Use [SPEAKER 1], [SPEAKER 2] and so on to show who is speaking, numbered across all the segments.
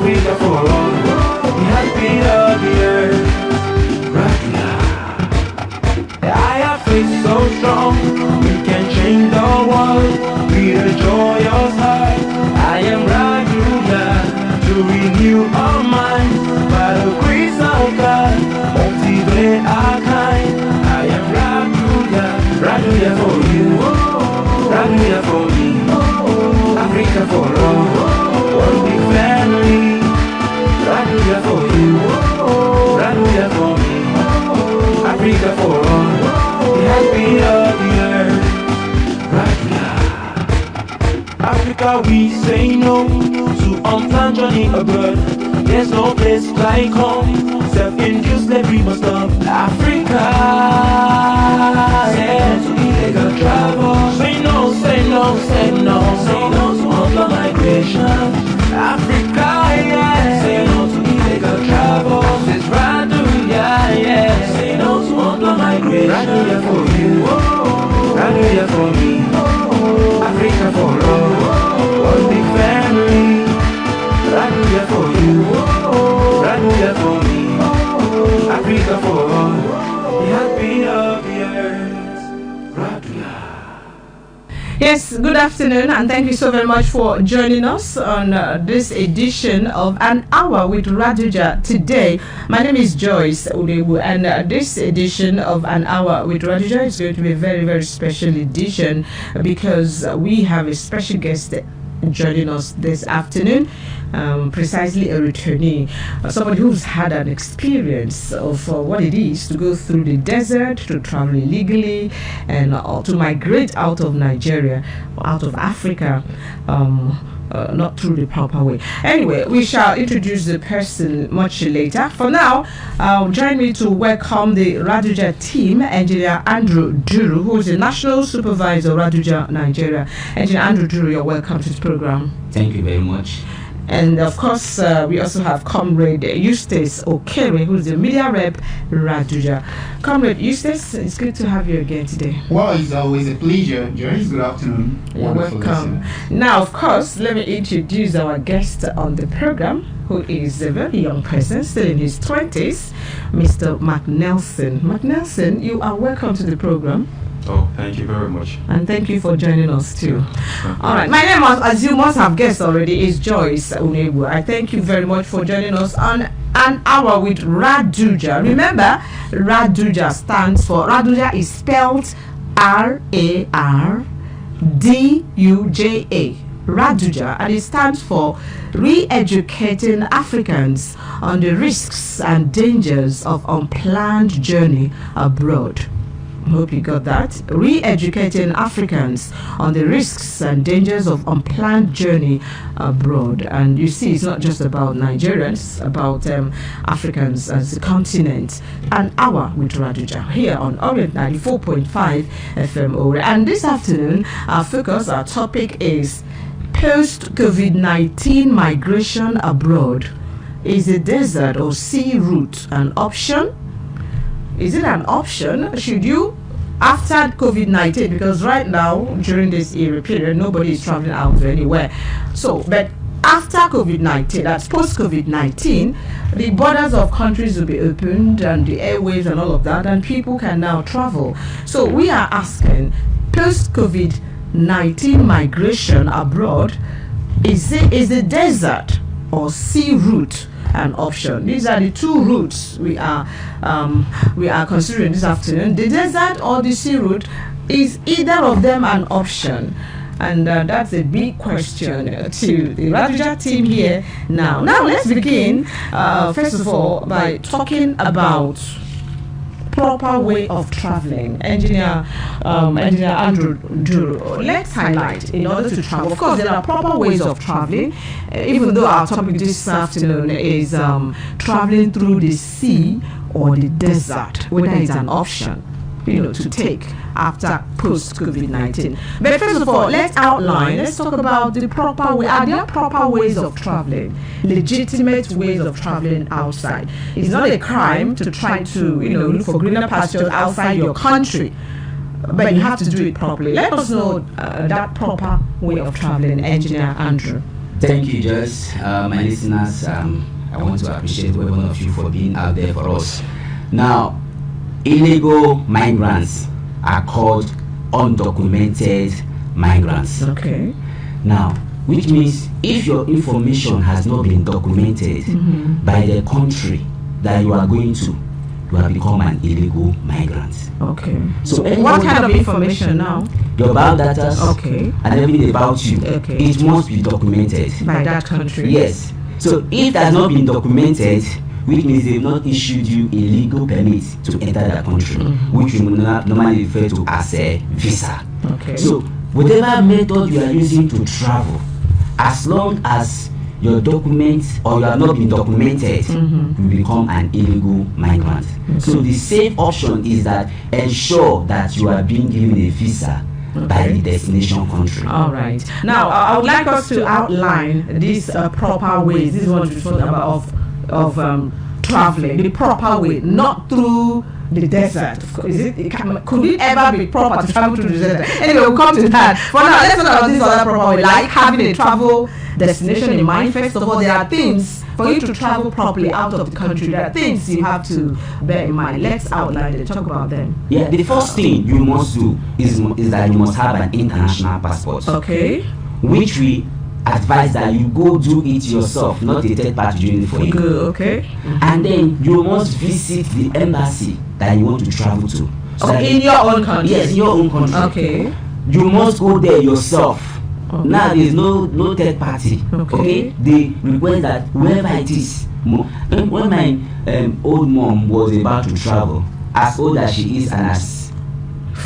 [SPEAKER 1] Africa for all, the heartbeat of the earth. RARDUJA. I have faith so strong, we can change the world with a joyous heart. I am RARDUJA, to renew our minds by the grace of God, motivate our kind. I am RARDUJA, RARDUJA for you, RARDUJA for me, Africa for all, one big family. RARDUJA for you, RARDUJA for me, Africa for all, the heartbeat of the earth. RARDUJA. Africa, we say no to unplanned journey abroad. There's no place like home. Self-induced slavery must stop. Africa, yeah, to illegal travel. Say no, say no, say no, say no to unplanned migration. Africa, yeah, say no to illegal travel. Says RARDUJA, yeah, say no to unplanned migration. RARDUJA for you, RARDUJA for me, Africa for all, one big family. RARDUJA for you, RARDUJA for me, Africa for all, the heartbeat of the earth. RARDUJA.
[SPEAKER 2] Yes, good afternoon, and thank you so very much for joining us on this edition of An Hour with RARDUJA today. My name is Joyce Udewu, and this edition of An Hour with RARDUJA is going to be a very, very special edition because we have a special guest joining us this afternoon, precisely a returnee, somebody who's had an experience of what it is to go through the desert, to travel illegally, and to migrate out of Nigeria, out of Africa, not through the proper way. Anyway, we shall introduce the person much later. For now, join me to welcome the RARDUJA team, Engineer Andrew Duru, who is the National Supervisor of RARDUJA Nigeria. Engineer Andrew Duru, you're welcome to the program.
[SPEAKER 3] Thank you very much.
[SPEAKER 2] And of course, we also have Comrade Eustace Okere, who's the media rep RARDUJA. Comrade Eustace, it's good to have you again today.
[SPEAKER 4] Well, it's always a pleasure, Joyce. Good afternoon.
[SPEAKER 2] You're welcome. Now, of course, let me introduce our guest on the program, who is a very young person, still in his 20s, Mr. Mark Nelson. Mark Nelson, you are welcome to the program.
[SPEAKER 5] Oh, thank you very much.
[SPEAKER 2] And thank you for joining us too. All right, my name, as you must have guessed already, is Joyce Udewu. I thank you very much for joining us on An Hour with RARDUJA. Remember, RARDUJA stands for, RARDUJA is spelled RARDUJA. RARDUJA, and it stands for Re-Educating Africans on the Risks and Dangers of Unplanned Journey Abroad. Hope you got that. Re-educating Africans on the risks and dangers of unplanned journey abroad. And you see, it's not just about Nigerians, about Africans as a continent. An Hour with RARDUJA here on Orient 94.5 FM Ore. And this afternoon, our focus, our topic is post-COVID-19 migration abroad. Is the desert or sea route an option? Is it an option? Should you, after COVID-19, because right now, during this era period, nobody is traveling out to anywhere. So, but after COVID-19, that's post-COVID-19, the borders of countries will be opened and the airwaves and all of that, and people can now travel. So we are asking, post-COVID-19 migration abroad, is the desert or sea route an option? These are the two routes we are considering this afternoon. The desert or the sea route, is either of them an option? And that's a big question to the RARDUJA team here now. Now let's begin first of all by talking about proper way of traveling. Engineer Andrew Duru, let's highlight, in order to travel, of course there are proper ways of traveling, even though our topic this afternoon is traveling through the sea or the desert, whether it's an option, to take after post-COVID-19. But first of all, let's talk about the proper way. Are there proper ways of traveling, legitimate ways of traveling outside? It's not a crime to try to, look for greener pastures outside your country, but you have to do it properly. Let us know that proper way of traveling, Engineer Andrew.
[SPEAKER 3] Thank you, Joyce. My listeners, I want to appreciate every one of you for being out there for us. Now, illegal migrants are called undocumented migrants.
[SPEAKER 2] Okay.
[SPEAKER 3] Now, which means if your information has not been documented by the country that you are going to, you have become an illegal migrant.
[SPEAKER 2] Okay.
[SPEAKER 3] So
[SPEAKER 2] What kind of information now?
[SPEAKER 3] your biodata
[SPEAKER 2] Okay.
[SPEAKER 3] and everything about you,
[SPEAKER 2] Okay.
[SPEAKER 3] it must be documented.
[SPEAKER 2] By that country?
[SPEAKER 3] Yes. So if it has not been documented, which means they've not issued you a legal permit to enter that country, which we normally refer to as a visa.
[SPEAKER 2] Okay.
[SPEAKER 3] So whatever method you are using to travel, as long as your documents or you have not been documented, you become an illegal migrant. So the safe option is that ensure that you are being given a visa by the destination country.
[SPEAKER 2] All right. Now, I would like us to outline these proper ways. This is what we're talking about of traveling. The proper way, not through the desert. Could it ever be proper to travel through the desert? Anyway, we'll come to that. For now, let's talk about this other proper way, like having a travel destination in mind. First of all, there are things for you to travel properly out of the country. There are things you have to bear in mind. Let's outline it. Talk about them.
[SPEAKER 3] Yeah, the first thing you must do is that you must have an international passport.
[SPEAKER 2] Okay.
[SPEAKER 3] Which we advise that you go do it yourself, not a third party doing it for you.
[SPEAKER 2] Good. Okay.
[SPEAKER 3] And then you must visit the embassy that you want to travel to. So that
[SPEAKER 2] In your own country.
[SPEAKER 3] yes, in your own country.
[SPEAKER 2] Okay.
[SPEAKER 3] You must go there yourself.
[SPEAKER 2] Okay.
[SPEAKER 3] Now there is no third party.
[SPEAKER 2] Okay.
[SPEAKER 3] They request that whoever it is. When my old mom was about to travel, as old as she is and as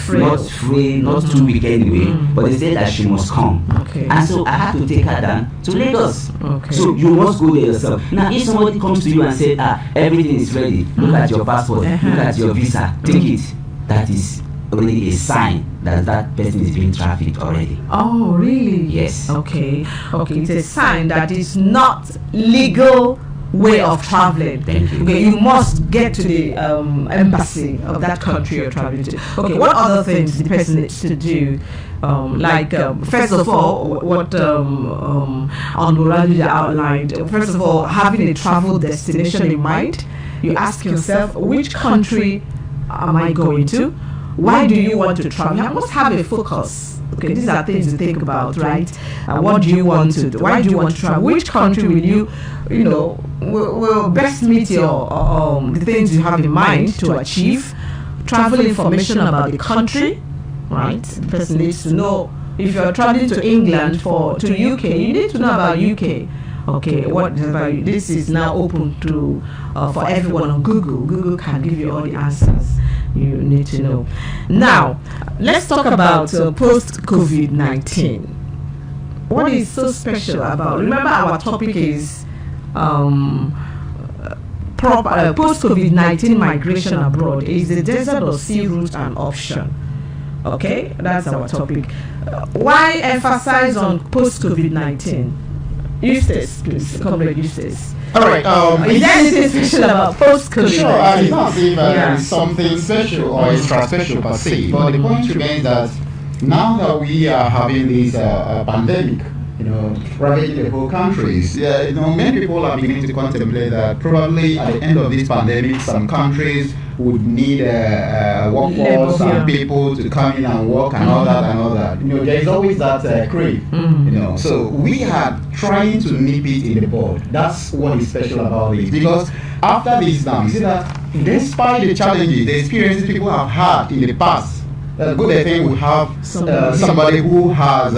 [SPEAKER 3] not free, not too weak anyway, but they said that she must come.
[SPEAKER 2] Okay.
[SPEAKER 3] And so I had to take her down to Lagos.
[SPEAKER 2] Okay.
[SPEAKER 3] So you must go there yourself. Now, if somebody comes to you and says, everything is ready, look at your passport, look at your visa, take it, that is already a sign that that person is being trafficked already.
[SPEAKER 2] Oh, really?
[SPEAKER 3] Yes.
[SPEAKER 2] Okay. Okay. It's a sign that it's not legal way of traveling.
[SPEAKER 3] Thank you.
[SPEAKER 2] Okay, you must get to the embassy of that country you're traveling to. Okay, what other things the person needs to do? First of all, what RARDUJA outlined. First of all, having a travel destination in mind, you ask yourself, which country am I going to? Why do you want to travel? You must have a focus. Okay, these are things to think about, right? What do you want to do? Why do you want to travel? Which country will you will best meet your the things you have in mind to achieve? Travel information about the country, right? The person needs to know. If you're traveling to England to UK, you need to know about UK. Okay, this is now open to for everyone on Google. Google can give you all the answers you need to know. Now, let's talk about post-COVID-19. What is so special about? Remember, our topic is post-COVID-19 migration abroad. Is the desert or sea route an option? Okay, that's our topic. Why emphasize on post-COVID-19? Eustace, please, Comrade Eustace.
[SPEAKER 4] All right.
[SPEAKER 2] Is there anything special about post-COVID?
[SPEAKER 4] Sure, it's not as if it's something special or extra special per se, but the point remains that now that we are having this pandemic, ravaging the whole countries, many people are beginning to contemplate that probably at the end of this pandemic, some countries would need a workforce and people to come in and work and all that. There is always that crave. So we are trying to nip it in the bud. That's what is special about this, because after this now, you see that despite the challenges, the experiences people have had in the past, good thing we have somebody who has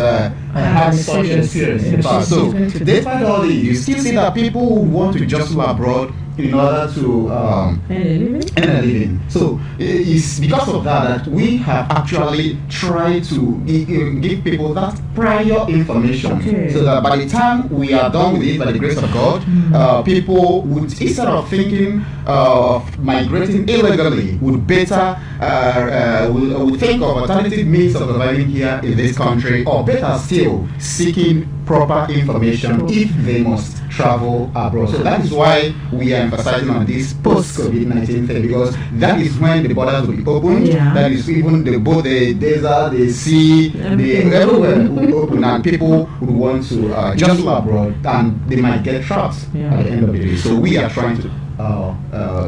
[SPEAKER 4] had such experience in the past. So despite all this, you still see that people who want to just go abroad in order to earn a living. So it's because of that we have actually tried to give people that prior information, so that by the time we are done with it, by the grace of God, people would, instead of thinking of migrating illegally, would better would think of alternative means of surviving here in this country, or better still, seeking proper information if they must travel abroad. So that is why we are emphasizing on this post-COVID-19 thing, because that is when the borders will be open.
[SPEAKER 2] Yeah.
[SPEAKER 4] That is even both the desert, the sea, everywhere will be open, and people who want to just go abroad, and they might get trapped at the end of the day. So we are trying to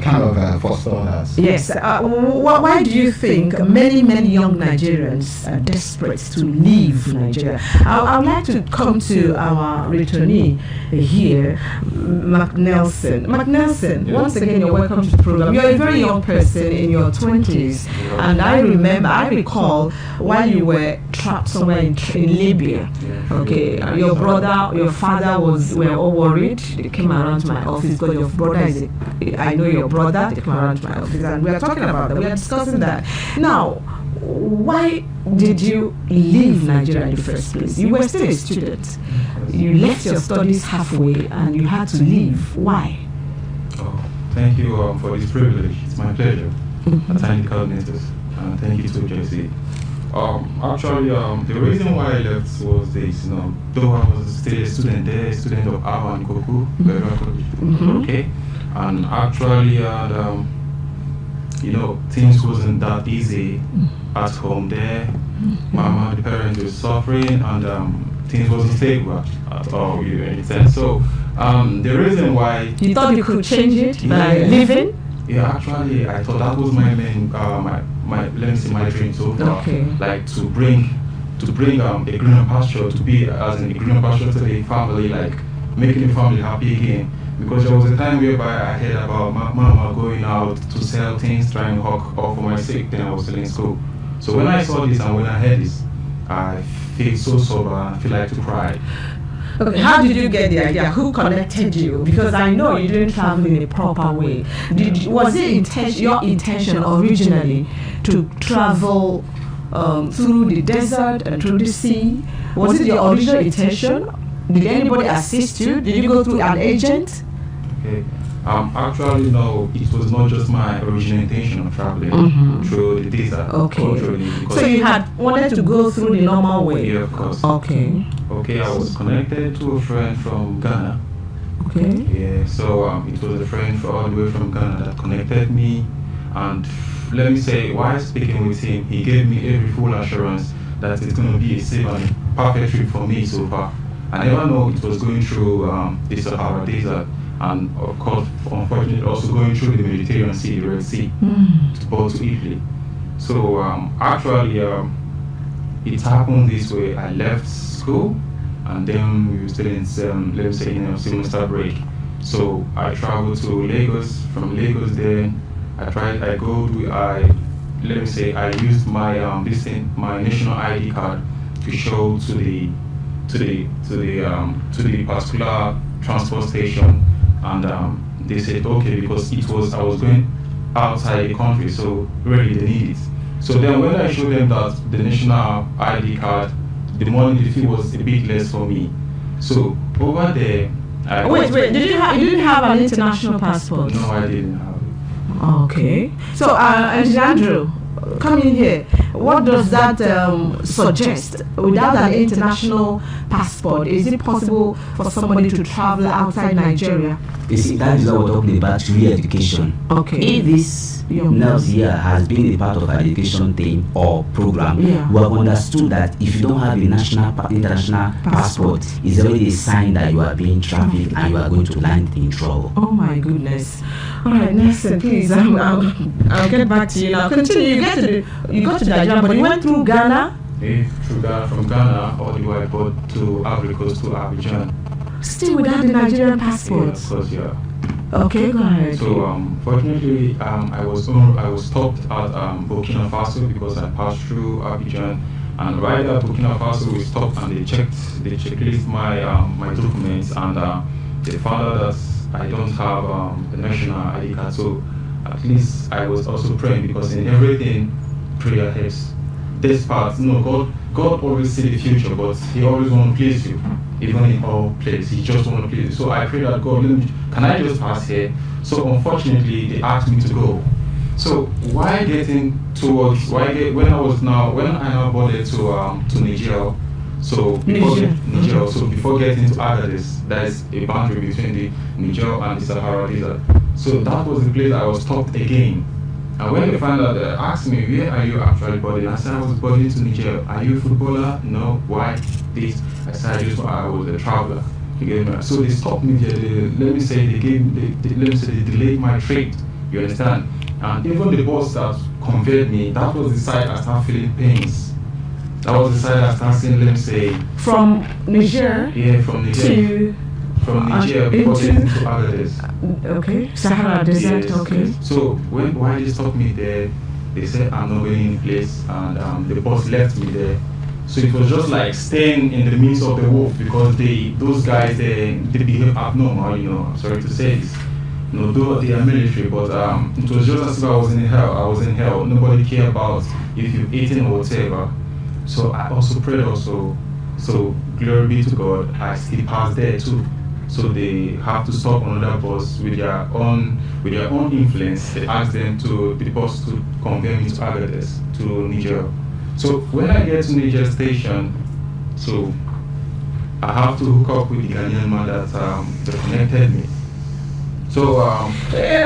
[SPEAKER 4] kind of forestall that.
[SPEAKER 2] Yes. Why do you think many young Nigerians are desperate to leave Nigeria? I would like to come to our returnee here, McNelson. McNelson, once again, you're welcome to the program. You're a very young person in your 20s, and I recall while you were trapped somewhere in Libya. Okay, your brother, your father were all worried. They came around to my office because your brother is I know your brother. They came around to my office, and we are talking about that. We are discussing that. Now, why did you leave Nigeria in the first place? You were still a student. You left your studies halfway, and you had to leave. Why?
[SPEAKER 5] Oh, thank you for this privilege. It's my pleasure. Thank you, coordinators. Thank you to JC. Actually, the reason why I left was this. Though I was still a student there, student of Awa and Koku, okay. And actually, things wasn't that easy at home there. Mama, the parents were suffering, and things wasn't stable at all. You understand? So, the reason why
[SPEAKER 2] you thought you could change it by leaving.
[SPEAKER 5] Yeah, actually, I thought that was my main, my dream so far.
[SPEAKER 2] Okay.
[SPEAKER 5] Like to bring a greener pasture, to be as in a greener pasture to the family, like making the family happy again. Because there was a time whereby I heard about my mama going out to sell things, trying to hawk off for my sake. Then I was still in school. So when I saw this and when I heard this, I feel so sober and I feel like to cry.
[SPEAKER 2] Okay, how did you get the idea? Who connected you? Because I know you didn't travel in a proper way. Was it your intention originally to travel through the desert and through the sea? Was it your original intention? Did anybody assist you? Did you go through an agent?
[SPEAKER 5] Okay. Actually, no, it was not just my original intention of traveling through the desert.
[SPEAKER 2] Okay. So you had wanted to go through the normal way?
[SPEAKER 5] Yeah, of course.
[SPEAKER 2] Okay.
[SPEAKER 5] Okay, I was connected to a friend from Ghana.
[SPEAKER 2] Okay.
[SPEAKER 5] Yeah, so it was a friend all the way from Ghana that connected me. And let me say, while speaking with him, he gave me every full assurance that it's going to be a safe and perfect trip for me so far. I never know it was going through the Sahara Desert, and of course, unfortunately, also going through the Mediterranean Sea, the Red Sea, to Italy. So actually, it happened this way. I left school, and then we were still in, semester break. So I traveled to Lagos. From Lagos, then I used my my national ID card to show to the particular transport station, and they said okay, because I was going outside the country, so really they need it. So then when I showed them that the national ID card, the fee was a bit less for me. So over there,
[SPEAKER 2] wait, you didn't have an international passport?
[SPEAKER 5] No, I didn't have it.
[SPEAKER 2] Okay. So Andrew, come in here. What does that suggest? Without an international passport, is it possible for somebody to travel outside Nigeria?
[SPEAKER 3] You see, that is what we're talking about, re-education.
[SPEAKER 2] Okay.
[SPEAKER 3] If this nurse here has been a part of an education team or program, we have understood that if you don't have a international passport, it's already a sign that you are being trafficked and you are going to land in trouble.
[SPEAKER 2] Oh my goodness. All right, Nelson, please, I'll get back to you now. Continue. You got to Nigeria, but you went through Ghana?
[SPEAKER 5] From Ghana all the way to Ivory Coast to Abidjan.
[SPEAKER 2] Still without the Nigerian passport?
[SPEAKER 5] Yeah, of course, yeah.
[SPEAKER 2] Okay, go ahead.
[SPEAKER 5] So, fortunately, I was stopped at Burkina Faso because I passed through Abidjan, and right at Burkina Faso we stopped and they checked my documents, and they found out that I don't have a national ID card. So at least I was also praying, because in everything prayer helps. This part, God always see the future, but He always want to please you, even in all places. He just want to please you. So I pray that God, can I just pass here? So unfortunately, they asked me to go. So when I now boarded to So before getting to Agadez, there is a boundary between the Niger and the Sahara Desert. So that was the place I was stopped again. And when they found out, they asked me, where are you actually boarding? I said, I was boarding to Niger. Are you a footballer? No. Why? This. I said, I was a traveler. So they stopped me there. They delayed my trade. You understand? And even the boss that conveyed me, that was the side I started feeling pains. That was the side I started seeing,
[SPEAKER 2] from Niger?
[SPEAKER 5] Yeah, from Niger. From Niger before getting to Agadez.
[SPEAKER 2] Okay, Sahara Desert,
[SPEAKER 5] yes.
[SPEAKER 2] okay.
[SPEAKER 5] So why they stopped me there, they said I'm not going in place, and the boss left me there. So it was just like staying in the midst of the wolf, because those guys they behave abnormal, I'm sorry to say this. Though they are military, but it was just as if I was in hell. I was in hell. Nobody cared about if you've eaten or whatever. So I also prayed also. So glory be to God, I still passed there too. So they have to stop another bus with their own influence. They asked the bus to convey me to Agadez, to Niger. So when I get to Niger station, so I have to hook up with the Ghanaian man that connected me. So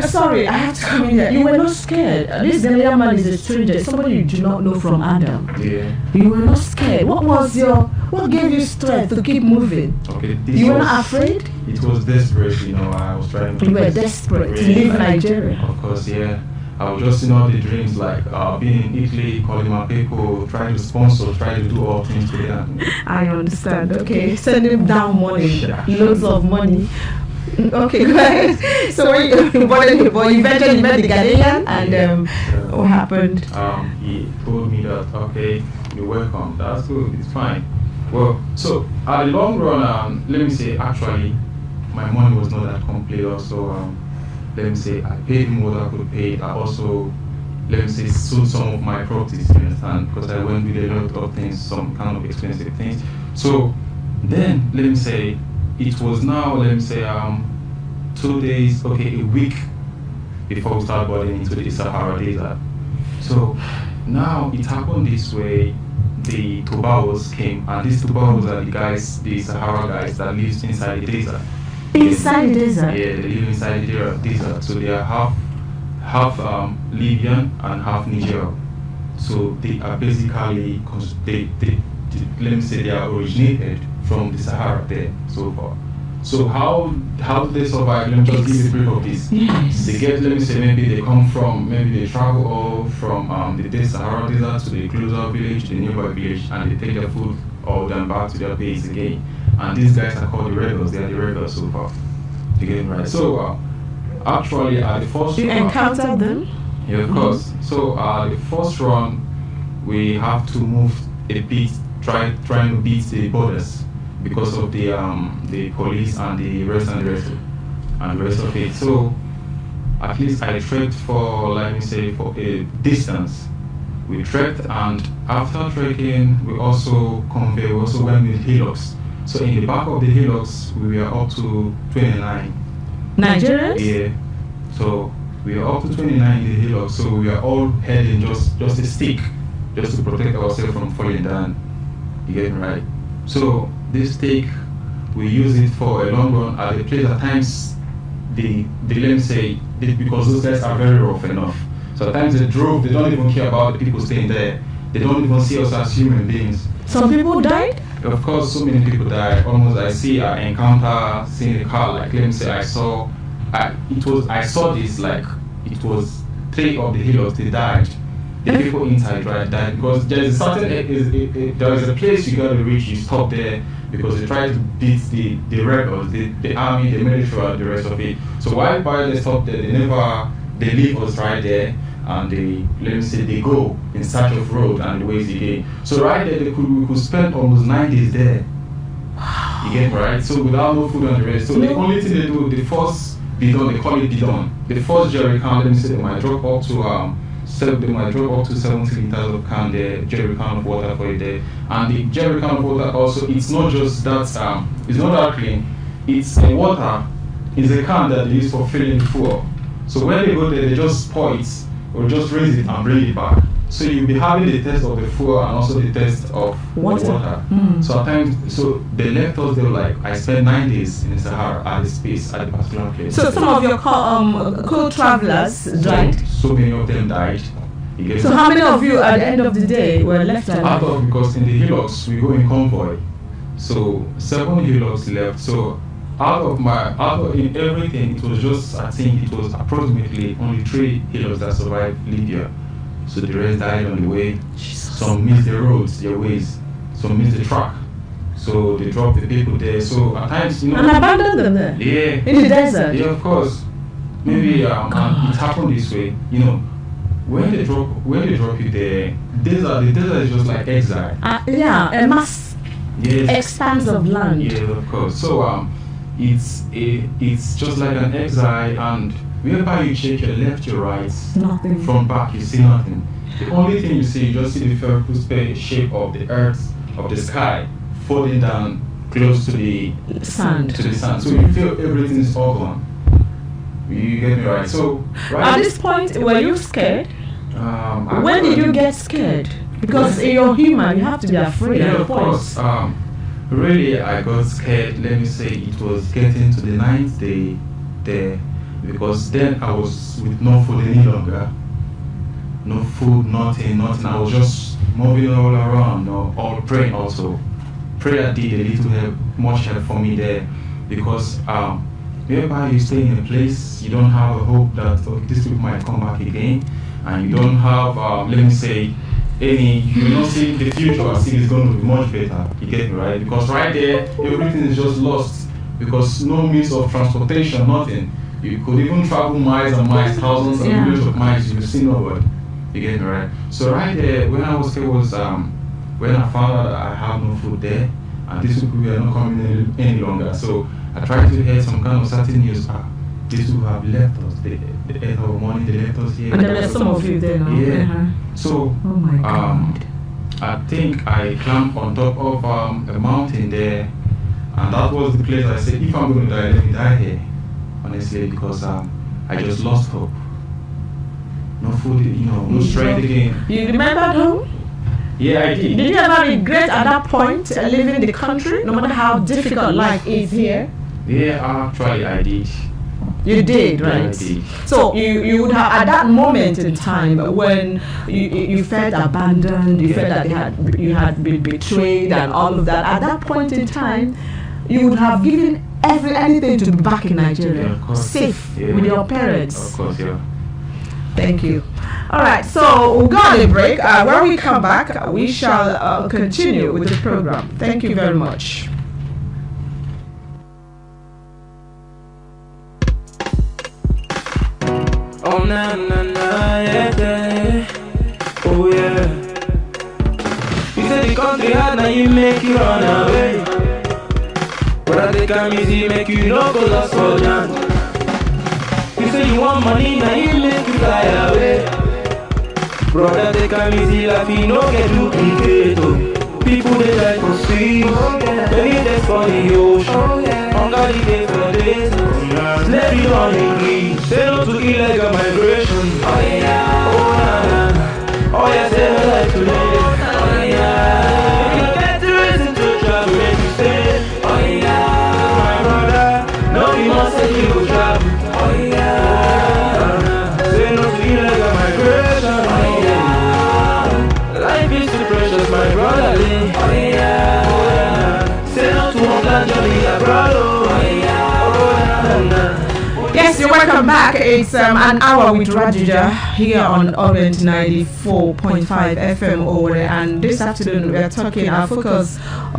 [SPEAKER 2] sorry, I have to come in there. You were not scared. This Ghanaian man is a stranger, somebody you do not know from Adam.
[SPEAKER 5] Yeah.
[SPEAKER 2] You were not scared. What gave you strength to keep moving?
[SPEAKER 5] Okay.
[SPEAKER 2] You were not afraid?
[SPEAKER 5] It was desperation, I was trying to.
[SPEAKER 2] You were desperate to leave Nigeria.
[SPEAKER 5] Of course, yeah. I was just in all the dreams, like being in Italy, calling my people, trying to sponsor, trying to do all things to them.
[SPEAKER 2] I understand. Okay, sending down money, loads of money. Okay, go ahead. So when you eventually met the Ghanaian, and what happened?
[SPEAKER 5] He told me that, okay, you're welcome. That's good. It's fine. Well, so at the long run, let me say, actually, my money was not that complete. Also, let me say, I paid more than I could pay. I also, let me say, sold some of my properties, you understand? Because I went with a lot of things, some kind of expensive things. So then, let me say, it was now, let me say, 2 days, okay, a week before we start boarding into the Sahara Desert. So now it happened this way. The Tobagos came, and these Tobagos are the Sahara guys that live inside the desert.
[SPEAKER 2] Inside the desert?
[SPEAKER 5] Yeah, they live inside the desert. So they are half Libyan and half Niger. So they are basically, let me say, they are originated from the Sahara there so far. So how do they survive? Let me just give you a brief of this.
[SPEAKER 2] Yes.
[SPEAKER 5] They get, let me say, maybe they travel all from the Sahara Desert to the closer village, the nearby village, and they take their food all then back to their base again. And these guys are called the rebels. They are the rebels so far. You get it right? So actually, at the first
[SPEAKER 2] you encountered them?
[SPEAKER 5] Yeah, of course. So the first run, we have to move a bit, trying to beat the borders, because of the police and the rest of it. So at least I trekked for, let me say, for a distance. We trekked, and after trekking, we also went with hillocks. So in the back of the hillocks, we were up to 29.
[SPEAKER 2] Nigerians?
[SPEAKER 5] Yeah. So we were up to 29 in the hillocks. So we were all heading just a stick, just to protect ourselves from falling down. You get me right? So this stick, we use it for a long run at the place. At times, let me say, because those guys are very rough enough. So at times they don't even care about the people staying there. They don't even see us as human beings.
[SPEAKER 2] Some people died?
[SPEAKER 5] Of course, so many people died. Almost, I encounter seeing a car, like, let me say, I saw this, like, it was 3 of the heroes, they died. The people inside died, because there is a place you got to reach, you stop there, because they try to beat the rebels, the army, the military, and the rest of it. So while they stop there, they leave us right there, and they go in search of road and the ways again. So right there, we could spend almost 9 days there. You get right? So without no food and the rest. So the only thing they do, the first bidon, they call it bidon. The first jerrycan, they might drop up to 70 liters of can there, jerrycan of water for it there. And the jerrycan of water also, it's not just that it's not that clean. It's a water, it's a can that they use for filling the fuel. So when they go there, they just pour it, or just raise it and bring it back. So you'll be having the test of the fuel and also the test of water. So at times, so they left us there like I spent 9 days in the Sahara at the space at the particular place.
[SPEAKER 2] So some of your co-travelers died.
[SPEAKER 5] So many of them died.
[SPEAKER 2] So how many of you at the end of the day were left alive?
[SPEAKER 5] Because in the hillocks we go in convoy. So 7 hillocks left. So in everything, it was just, I think it was approximately only 3 hillocks that survived Libya. So the rest died on the way. Some missed the roads, their ways. Some missed the track. So they dropped the people there. So at times,
[SPEAKER 2] and abandoned them there?
[SPEAKER 5] Yeah.
[SPEAKER 2] In the desert?
[SPEAKER 5] Yeah, of course. Maybe it happened this way. When they drop you there, the desert is just like exile.
[SPEAKER 2] A mass expanse of land.
[SPEAKER 5] Yeah, of course. So it's just like an exile, and wherever you check your left, your right,
[SPEAKER 2] nothing.
[SPEAKER 5] From back, you see nothing. The only thing you see, you just see the spherical shape of the earth, of the sky, falling down close to the
[SPEAKER 2] sand.
[SPEAKER 5] So you feel everything is all gone. You get me right? So
[SPEAKER 2] at this point, were you scared? When did you get scared? Because you're human, you have to be afraid.
[SPEAKER 5] Yeah, of course. Really, I got scared. Let me say it was getting to the 9th day there, because then I was with no food any longer. No food, nothing. I was just moving all around, all praying also. Prayer did a little help, much help for me there, because wherever you stay in a place, you don't have a hope that these people might come back again, and you don't have, let me say, you don't see the future as if it's going to be much better. You get me right? Because right there, everything is just lost, because no means of transportation, nothing. You could even travel miles and miles, thousands and millions of miles, you will see nobody. You get me right? So right there, when I was there was when I found out that I have no food there, and these people were not coming any longer. So I tried to hear some kind of certain news. These people have left us. They ate our money. They left us here.
[SPEAKER 2] And there are some of you there now.
[SPEAKER 5] Yeah. So
[SPEAKER 2] oh my God.
[SPEAKER 5] I think I climbed on top of a mountain there, and that was the place I said, if I'm going to die, let me die here. Honestly, because I just lost hope. No food, no strength again.
[SPEAKER 2] You remember home?
[SPEAKER 5] Yeah, I did.
[SPEAKER 2] Did you ever regret at that point leaving the country, no matter how difficult life is here?
[SPEAKER 5] Yeah, actually I did.
[SPEAKER 2] You did, right?
[SPEAKER 5] Yeah, I did.
[SPEAKER 2] So you would have, at that moment in time when you felt abandoned, you felt that you had been betrayed and all of that, at that point in time, you would have given anything to be back in Nigeria, safe with your parents.
[SPEAKER 5] Of course, yeah.
[SPEAKER 2] Thank you. All right, so we'll go on a break. When we come back, we shall continue with the program. Thank you very much.
[SPEAKER 1] Oh na na na, yeah. Oh yeah. You say the country hard, now you make you run away. But I think I'm easy, make you no go lost for jam. You say you want money, now you make you fly away. Brother, take a easy life, you no get duplicate. People they like to see, many days for the ocean, hunger the day for days. Slavery on English, say no to illegal migration. Oh yeah, oh na na, oh yeah, say no like to live. Oh yeah, if you get the reason to travel, make you stay. Oh yeah, my brother, no you must say you go travel. Oh yeah, say no to illegal migration. Oh yeah, life is too precious, my brother. Oh yeah, oh yeah, say no to one journey abroad. Oh yeah, oh yeah.
[SPEAKER 2] Yes, you're welcome back. It's an hour with RARDUJA here on Orient 94.5 FM Ore, and this afternoon we are talking, our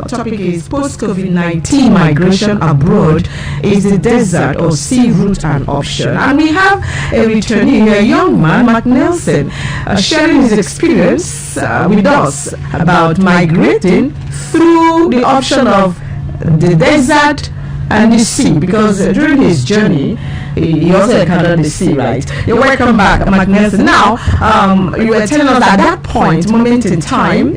[SPEAKER 2] topic is post-COVID-19 migration abroad. Is the desert or sea route an option? And we have a returnee, a young man, Mark Nelson, sharing his experience with us about migrating through the option of the desert and the sea, because during his journey he also encountered the sea, right? You're welcome back, McNelson. Now, you were telling us at that moment in time,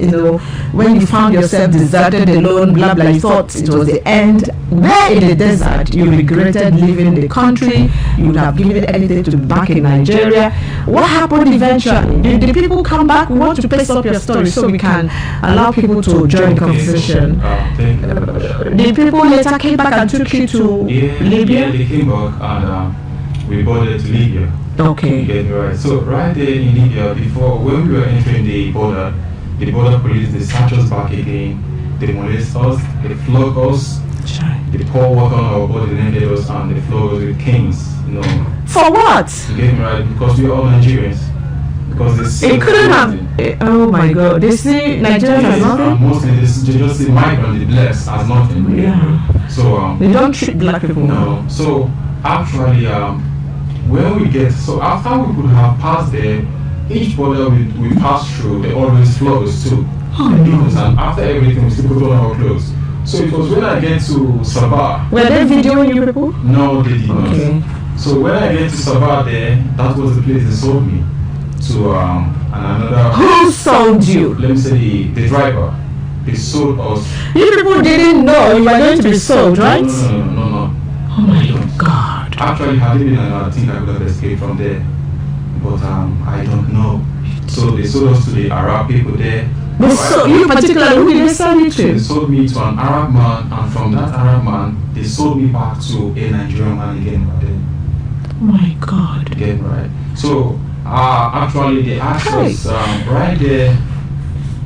[SPEAKER 2] when you found yourself deserted, alone, blah blah, you thought it was the end. There in the desert, you regretted leaving the country. You would have given anything to be back in Nigeria. What happened eventually? Did the people come back? We want to pace up your story so we can allow people to join the conversation. The people later came back and took you to Libya?
[SPEAKER 5] Yeah, they came back and we boarded to Libya.
[SPEAKER 2] Okay.
[SPEAKER 5] You get me right. So right there in Libya, before when we were entering the border police, they search us back again. They molest us, they flog us, they pour water on our body, then they us and they flog us with canes.
[SPEAKER 2] For what?
[SPEAKER 5] You get me right? Because we are all Nigerians. Because
[SPEAKER 2] they couldn't have. Oh my God! They see Nigerians as nothing.
[SPEAKER 5] Mostly they just see migrants, the blacks as nothing.
[SPEAKER 2] Yeah.
[SPEAKER 5] So
[SPEAKER 2] they don't treat black people.
[SPEAKER 5] No. So actually, when we get after we could have passed there, each border we pass through, they always flog us too. And after everything, we still put on our clothes. So it was when I get to Sabah.
[SPEAKER 2] Were they videoing you people?
[SPEAKER 5] No, they did not. So when I get to Sabah there, that was the place they sold me to another.
[SPEAKER 2] Who sold you?
[SPEAKER 5] Let me say the driver. They sold us.
[SPEAKER 2] You people didn't know you were going to be sold, right?
[SPEAKER 5] No.
[SPEAKER 2] Oh my God.
[SPEAKER 5] Actually, had it been I think I could have escaped from there. But I don't know. So they sold us to the Arab people there.
[SPEAKER 2] You particularly, who did they sell you to?
[SPEAKER 5] They sold me to an Arab man, and from that Arab man, they sold me back to a Nigerian man again.
[SPEAKER 2] Oh my God.
[SPEAKER 5] Again, right? So actually, they asked us right there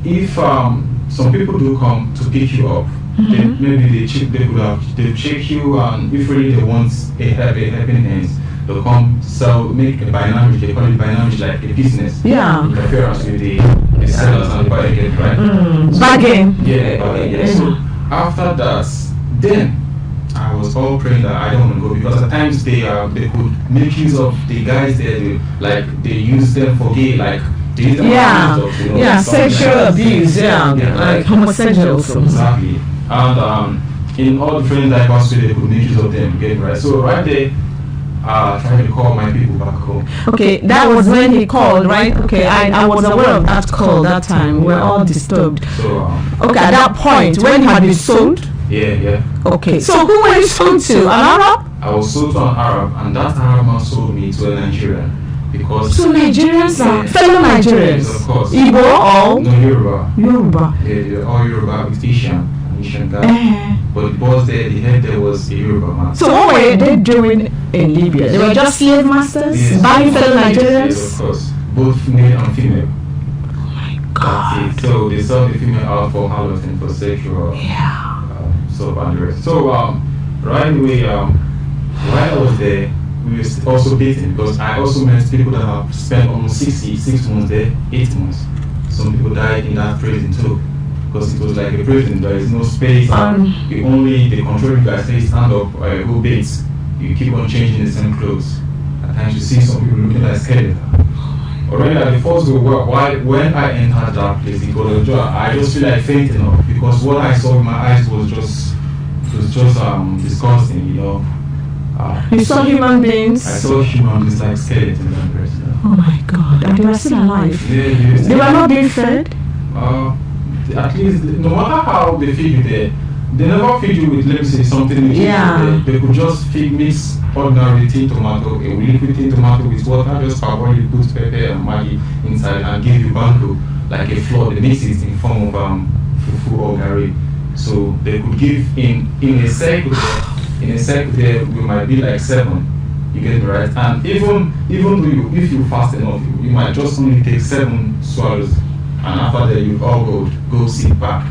[SPEAKER 5] if some people do come to pick you up. Maybe they check you, and if really they want a helping hand, they'll come make a binary. They call it binary, like a business.
[SPEAKER 2] Yeah.
[SPEAKER 5] Interference with the sellers and the buyer again, right?
[SPEAKER 2] Bargain.
[SPEAKER 5] Yeah. So after that, then I was all praying that I don't want to go, because at times they could make use of the guys there. They use them for gay, like.
[SPEAKER 2] Sexual abuse, like homosexuals.
[SPEAKER 5] Exactly. And in all the friends I passed with, they could make use of them, get right. So right there, trying to call my people back home.
[SPEAKER 2] Okay, that was when he called, right? Okay, I was aware of that call that time. We're all disturbed.
[SPEAKER 5] So
[SPEAKER 2] okay, at that point, when you had been sold?
[SPEAKER 5] Yeah.
[SPEAKER 2] Okay, so who were you sold to? An Arab?
[SPEAKER 5] I was sold to an Arab, and that Arab man sold me to a Nigerian.
[SPEAKER 2] So Nigerians are fellow Nigerians?
[SPEAKER 5] Yes, of course.
[SPEAKER 2] Igbo or?
[SPEAKER 5] No, Yoruba.
[SPEAKER 2] Yeah,
[SPEAKER 5] all Yoruba with Asian guy. But the boss there, the head there was a Yoruba man.
[SPEAKER 2] So what were they doing in Libya? They were just slave masters? Buying fellow Nigerians?
[SPEAKER 5] Yes, of course. Both male and female.
[SPEAKER 2] Oh my God.
[SPEAKER 5] So they sold the female out for harvesting, for sexual and the rest. So right away, while I was there, we were also dating, because I also met people that have spent almost 6 months there, 8 months. Some people died in that prison too, because it was like a prison. There is no space. The control you guys say stand up, go base. You keep on changing the same clothes. At times you see some people looking like skeleton. Already at the first go, when I entered that place, I just feel like fainting up, because what I saw with my eyes was just disgusting,
[SPEAKER 2] you saw human beings?
[SPEAKER 5] I saw human beings like skeletons and birds.
[SPEAKER 2] Oh my God, and they were still alive? They were not being fed?
[SPEAKER 5] At least, no matter how they feed you there, they never feed you with, let me say, something which they could just mix ordinary tin tomato, a liquid tin tomato with water, just parboil it, put pepper and Maggi inside, and give you banku, like a flour. They mix it in form of fufu or gari. So they could give in a circle there, we might be like 7. You get it right? And even though if you fast enough, you might just only take 7 swallows, and after that you all go sit back.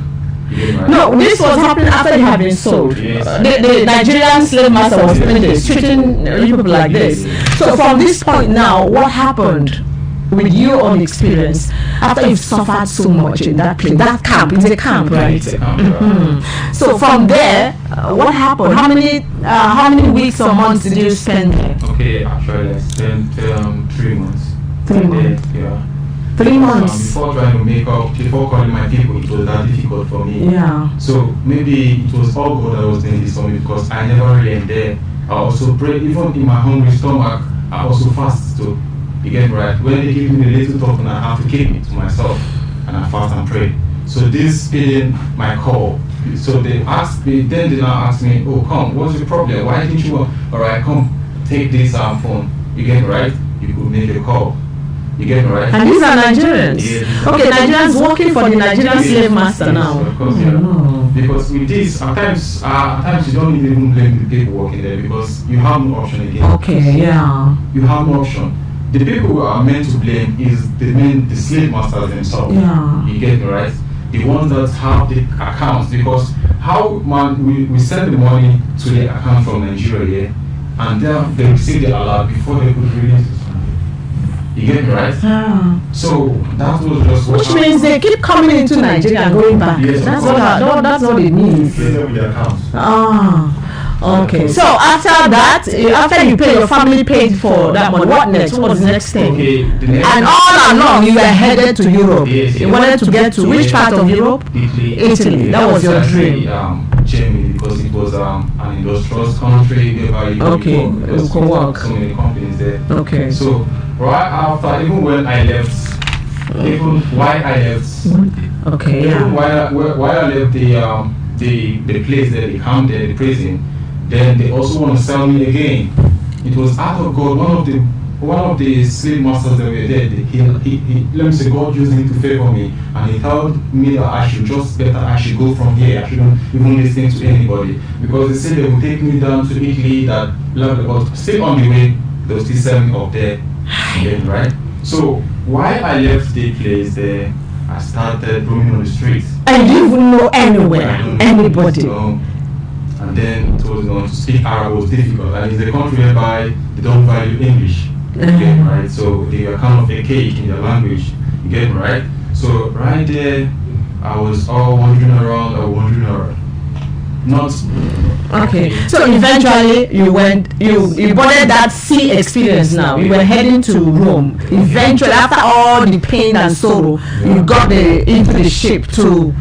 [SPEAKER 5] You get it right?
[SPEAKER 2] No, this was happening after you had been sold.
[SPEAKER 5] Yes.
[SPEAKER 2] The Nigerian slave master was doing this, treating you people like this. So from this point now, what happened with your own experience after you've suffered so much in that place? That camp, it's a camp, right?
[SPEAKER 5] It's a camp,
[SPEAKER 2] So from there, what happened? How many weeks or months did you spend there?
[SPEAKER 5] Okay, actually I spent 3 months.
[SPEAKER 2] 3 months?
[SPEAKER 5] Yeah.
[SPEAKER 2] 3 months.
[SPEAKER 5] Before trying to make up, before calling my people, it was that difficult for me.
[SPEAKER 2] Yeah.
[SPEAKER 5] So maybe it was all God that was doing this for me, because I never really ended I also pray. Even in my hungry stomach, I also fast too. You get me right? When they give me the little token, I have to keep it to myself, and I fast and pray. So this being my call. So they asked me, then they now ask me, oh, come, what's your problem? Why didn't you, alright, come, take this phone. You get me right? You could make a call. You get me right?
[SPEAKER 2] And these are Nigerians?
[SPEAKER 5] Yeah.
[SPEAKER 2] Okay, Nigerians working for the Nigerian slave master now.
[SPEAKER 5] Of course, yeah. Because with this, at times you don't even blame the people working there because you have no option again.
[SPEAKER 2] Okay, yeah.
[SPEAKER 5] You have no option. The people who are meant to blame is the slave masters themselves.
[SPEAKER 2] Yeah.
[SPEAKER 5] You get me right? The ones that have the accounts, because how we send the money to the account from Nigeria, and they receive the alert before they could release it. You get me right?
[SPEAKER 2] Yeah.
[SPEAKER 5] So that was just what
[SPEAKER 2] Which means they keep coming into Nigeria and going back.
[SPEAKER 5] Yes,
[SPEAKER 2] that's
[SPEAKER 5] of
[SPEAKER 2] what it means.
[SPEAKER 5] Fill them with the accounts.
[SPEAKER 2] Okay. So after that, after you pay, your family paid for that money. What next? What was the next thing?
[SPEAKER 5] Okay, the next
[SPEAKER 2] And all along, you were headed to Europe.
[SPEAKER 5] Yes,
[SPEAKER 2] You
[SPEAKER 5] yes.
[SPEAKER 2] wanted to get to which part of Europe?
[SPEAKER 5] Italy.
[SPEAKER 2] That was your dream.
[SPEAKER 5] Germany, because it was an industrial country whereby you
[SPEAKER 2] Okay,
[SPEAKER 5] because
[SPEAKER 2] you could work.
[SPEAKER 5] so many companies there.
[SPEAKER 2] Okay.
[SPEAKER 5] So right after, even when I left, even why I left,
[SPEAKER 2] Okay.
[SPEAKER 5] even
[SPEAKER 2] Yeah.
[SPEAKER 5] why I left the place there, the camp there, the prison, then they also want to sell me again. It was out of God. One of the slave masters that were there, he let me say, God used him to favor me, and he told me that I should go from here. I shouldn't even listen to anybody, because they said they would take me down to Italy, that blah blah blah. Still on the way, they will still send me up there again, right? So while I left the place there, I started roaming on the streets.
[SPEAKER 2] And you even know anywhere,
[SPEAKER 5] I don't
[SPEAKER 2] anybody.
[SPEAKER 5] know. And then it was, to speak Arab was difficult, and it's a country whereby they don't value English. You get me right? So they are kind of a cake in their language. You get me right? So right there, I was all wandering around. Not
[SPEAKER 2] Okay. So eventually you boarded that sea experience now. You were heading to Rome. Eventually, after all the pain and sorrow, you got into the ship to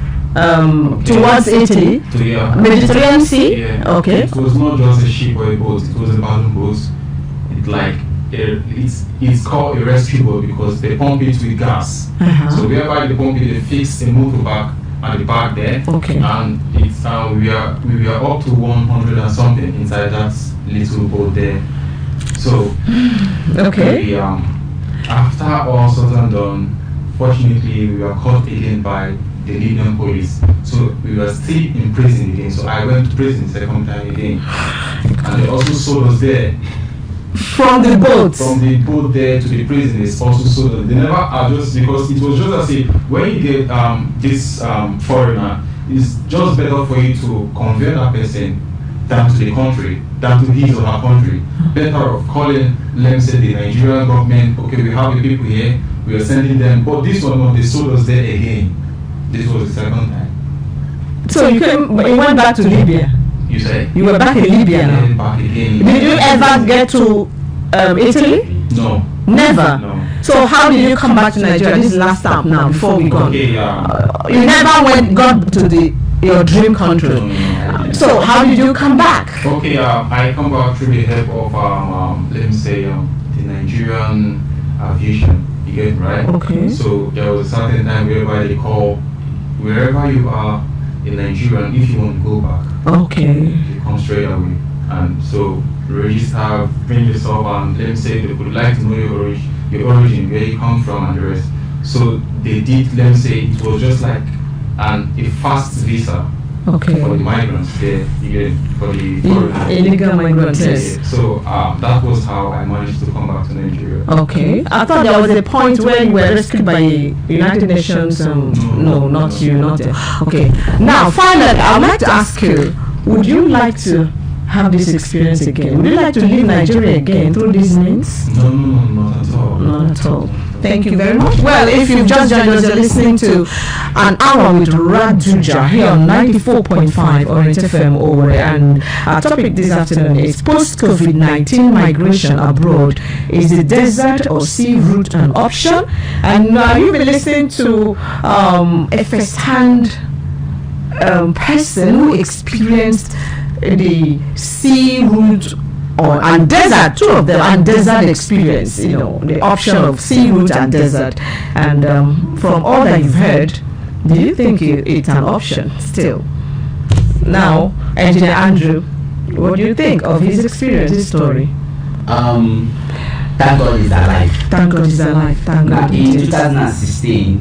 [SPEAKER 2] towards Italy.
[SPEAKER 5] to the
[SPEAKER 2] Mediterranean Sea?
[SPEAKER 5] Yeah.
[SPEAKER 2] Okay.
[SPEAKER 5] It was not just a ship or a boat. It was a balloon boat. It's called a rescue boat because they pump it with gas. So whereby they pump it, they fix a motor back at the back there.
[SPEAKER 2] Okay.
[SPEAKER 5] And it's we were up to 100 and something inside that little boat there. So
[SPEAKER 2] Okay.
[SPEAKER 5] we, after all said and done, fortunately we were caught again by the Libyan police. So we were still in prison again. So I went to prison second time again. And they also sold us there.
[SPEAKER 2] From the boat.
[SPEAKER 5] From the boat there to the prison is also sold us. They never adjust, because it was just as if when you get this foreigner, it's just better for you to convert that person down to the country, down to his or her country. Better of calling, let me say, the Nigerian government, okay, we have the people here, we are sending them, but this one, no, they sold us there again. This was the second time.
[SPEAKER 2] So you went back to Libya.
[SPEAKER 5] You say?
[SPEAKER 2] You were back in Libya now.
[SPEAKER 5] Back again.
[SPEAKER 2] Did you ever get to Italy?
[SPEAKER 5] No.
[SPEAKER 2] Never.
[SPEAKER 5] No.
[SPEAKER 2] So how did you come back to Nigeria? This is last stop now before we go.
[SPEAKER 5] Okay,
[SPEAKER 2] You never got to your dream country.
[SPEAKER 5] No.
[SPEAKER 2] So how did you come back?
[SPEAKER 5] Okay, I come back through the help of let me say the Nigerian aviation. You get it, right?
[SPEAKER 2] Okay.
[SPEAKER 5] So there was a certain time whereby they call wherever you are in Nigeria, if you want to go back.
[SPEAKER 2] Okay.
[SPEAKER 5] You come straight away. And so register, bring yourself, and let me say they would like to know your origin, where you come from, and the rest. So they did. Let me say it was just like a fast visa.
[SPEAKER 2] Okay.
[SPEAKER 5] For the migrants there, you get for the foreigners.
[SPEAKER 2] Illegal migrants, yes.
[SPEAKER 5] Yeah. So that was how I managed to come back to Nigeria.
[SPEAKER 2] Okay. I thought there was a point where you were rescued by United Nations. No, not you, not there. Okay. Now, finally, I'd like to ask you, would you like to have this experience again? Would you like to leave Nigeria again through these means?
[SPEAKER 5] No, not at all.
[SPEAKER 2] Not at all. Thank you very much. Well, if you've just joined us, you're listening to an hour with RARDUJA here on 94.5 Orange FM over, and our topic this afternoon is post-COVID-19 migration abroad. Is the desert or sea route an option? And you've been listening to a first-hand person who experienced the sea route and desert, two of them, and desert experience, the option of sea route and desert. And from all that you've heard, do you think it's an option still? Now, Engineer Andrew, what do you think of his experience, his story?
[SPEAKER 3] Thank God he's alive.
[SPEAKER 2] Thank God he's alive. Thank God.
[SPEAKER 3] In 2016,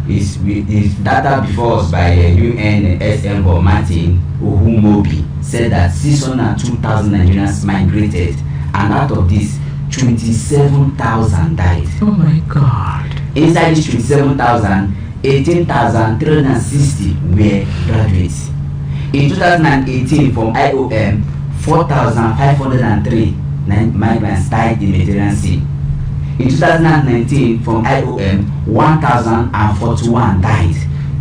[SPEAKER 3] his data before us by UNSM or Martin Uhumobi said that 602,000 Nigerians migrated, and out of this, 27,000 died.
[SPEAKER 2] Oh my God.
[SPEAKER 3] Inside these 27,000, 18,360 were graduates. In 2018, from IOM, 4,503 migrants died in the Mediterranean Sea. In 2019, from IOM, 1,041 died.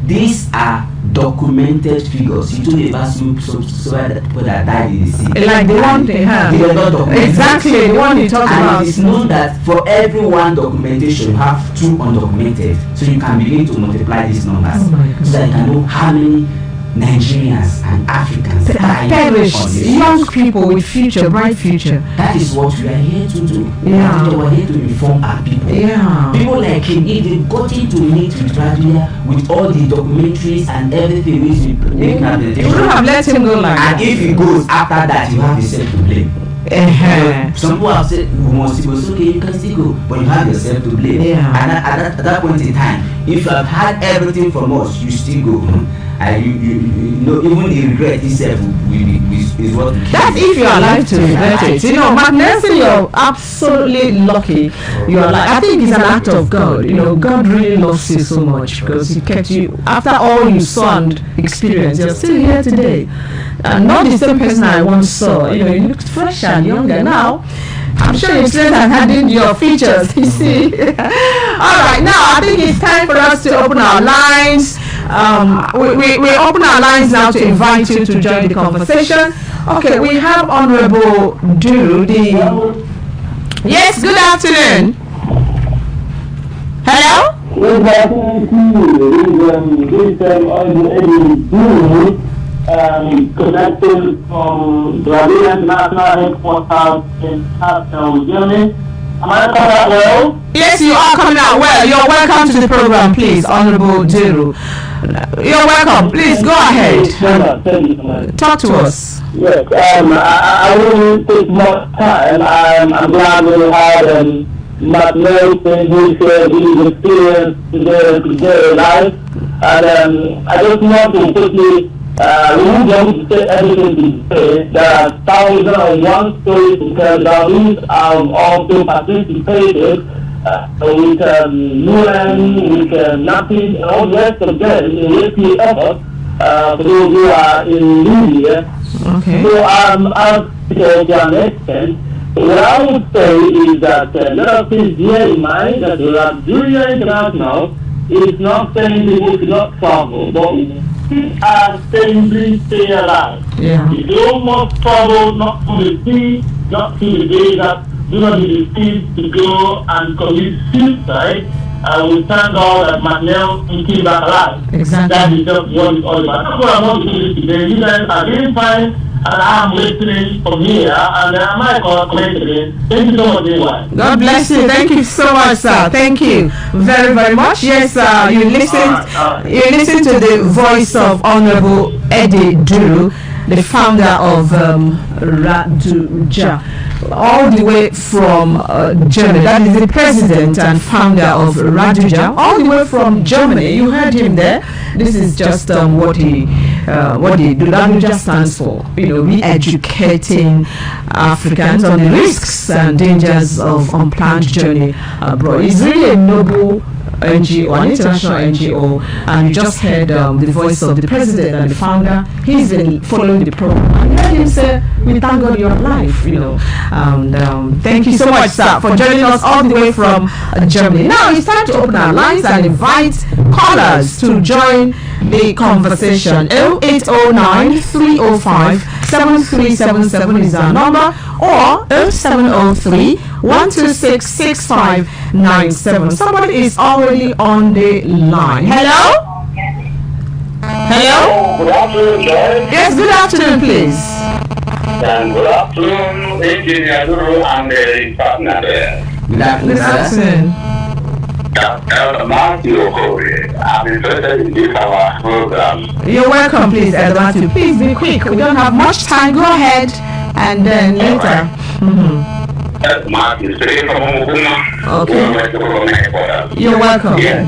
[SPEAKER 3] These are documented figures. You don't ever see people that died in the sea.
[SPEAKER 2] Like the one they have.
[SPEAKER 3] They are not documented.
[SPEAKER 2] Exactly, the one you talk about.
[SPEAKER 3] And it is known that for every one documentation, you have two undocumented. So you can begin to multiply these numbers.
[SPEAKER 2] Oh my God.
[SPEAKER 3] So that you can know how many Nigerians and Africans
[SPEAKER 2] perished, young people with future, bright future.
[SPEAKER 3] That is what we are here to do.
[SPEAKER 2] Yeah.
[SPEAKER 3] We are here to inform our people.
[SPEAKER 2] Yeah.
[SPEAKER 3] People like him, if they've gotten to meet with RARDUJA with all the documentaries and everything which we make
[SPEAKER 2] You would have let him go like
[SPEAKER 3] and
[SPEAKER 2] that.
[SPEAKER 3] if he goes after that, you have yourself to blame. Some people have said we must go. So okay, you can still go, but you have yourself to blame.
[SPEAKER 2] Yeah.
[SPEAKER 3] And at that point in time, if you have had everything from us, you still go. And you know, even the regret itself is what.
[SPEAKER 2] That's if you are alive to regret it. Mark Nelson, you're absolutely lucky. You are like, I think it's an act of God. God really loves you so much because He kept you after all you saw and experienced. You're still here today, and not the same person I once saw. You looked fresh and younger now. I'm sure you still have added your features. You see. All right, now I think it's time for us to open our lines. We open our lines now to invite you to join the conversation. Okay, we have Honorable Duru. Yes, good afternoon. Hello?
[SPEAKER 6] Good afternoon. Connected from the Brazilian National Headquarters in Capital, Germany. Am I coming out well?
[SPEAKER 2] Yes, you are coming out well. You're welcome to the program, please, Honorable Duru. You're welcome. Please go ahead.
[SPEAKER 6] Thank you so much.
[SPEAKER 2] Talk to us.
[SPEAKER 6] Yes, I won't take much time. I'm glad we had Matt Nelson who shared his experience today live. And I just want to quickly remove them to say everything today. There are 1,001 stories to tell about. These have also participated with UN, with NAPI, and all the rest of them in the effort for those who are in Libya.
[SPEAKER 2] Okay.
[SPEAKER 6] So I'll to an extent. What I would say is that let us please bear in mind that the RARDUJA International is not saying people should not travel, but we are saying please stay alive.
[SPEAKER 2] Yeah.
[SPEAKER 6] If you almost travel not to the sea, not to the desert, do not be deceived to go and commit suicide. We thank God that Manuel came back alive.
[SPEAKER 2] Exactly.
[SPEAKER 6] That is just what it's all about. That's what I want to do today. You guys are doing fine, and I'm listening from here, and I might comment again. Thank you so much, everyone.
[SPEAKER 2] God bless you. Thank you so much, sir. Thank you very, very much. Yes, you listened. You listened to the voice of Honorable Eddie Duru, the founder of RARDUJA, all the way from Germany. That is the president and founder of RARDUJA, all the way from Germany. You heard him there. This is just what he RARDUJA stands for. Re-educating Africans on the risks and dangers of unplanned journey abroad. It's really a noble NGO, an international NGO, and you just heard the voice of the president and the founder. He's been following the program, and you heard him say, "We thank God you're alive." Thank you so much, sir, for joining us all the way from Germany. Now it's time to open our lines and invite callers to join the conversation. 0809 305 7377 is our number, or 0703 126 6597. Somebody is already on the line. Hello? Hello?
[SPEAKER 6] Good afternoon, guys.
[SPEAKER 2] Yes, good afternoon, please.
[SPEAKER 6] Good afternoon, Engineer Guru and the partner there.
[SPEAKER 3] Good afternoon,
[SPEAKER 2] Good
[SPEAKER 3] sir.
[SPEAKER 2] afternoon.
[SPEAKER 6] Matthew Okori, I'm interested in this our program.
[SPEAKER 2] You're welcome, please, Elder Matthew. Please be quick. We don't have much time. Go ahead, and then later.
[SPEAKER 6] Matthew, speaking from Mukuma.
[SPEAKER 2] Okay. You're welcome.
[SPEAKER 6] Yes,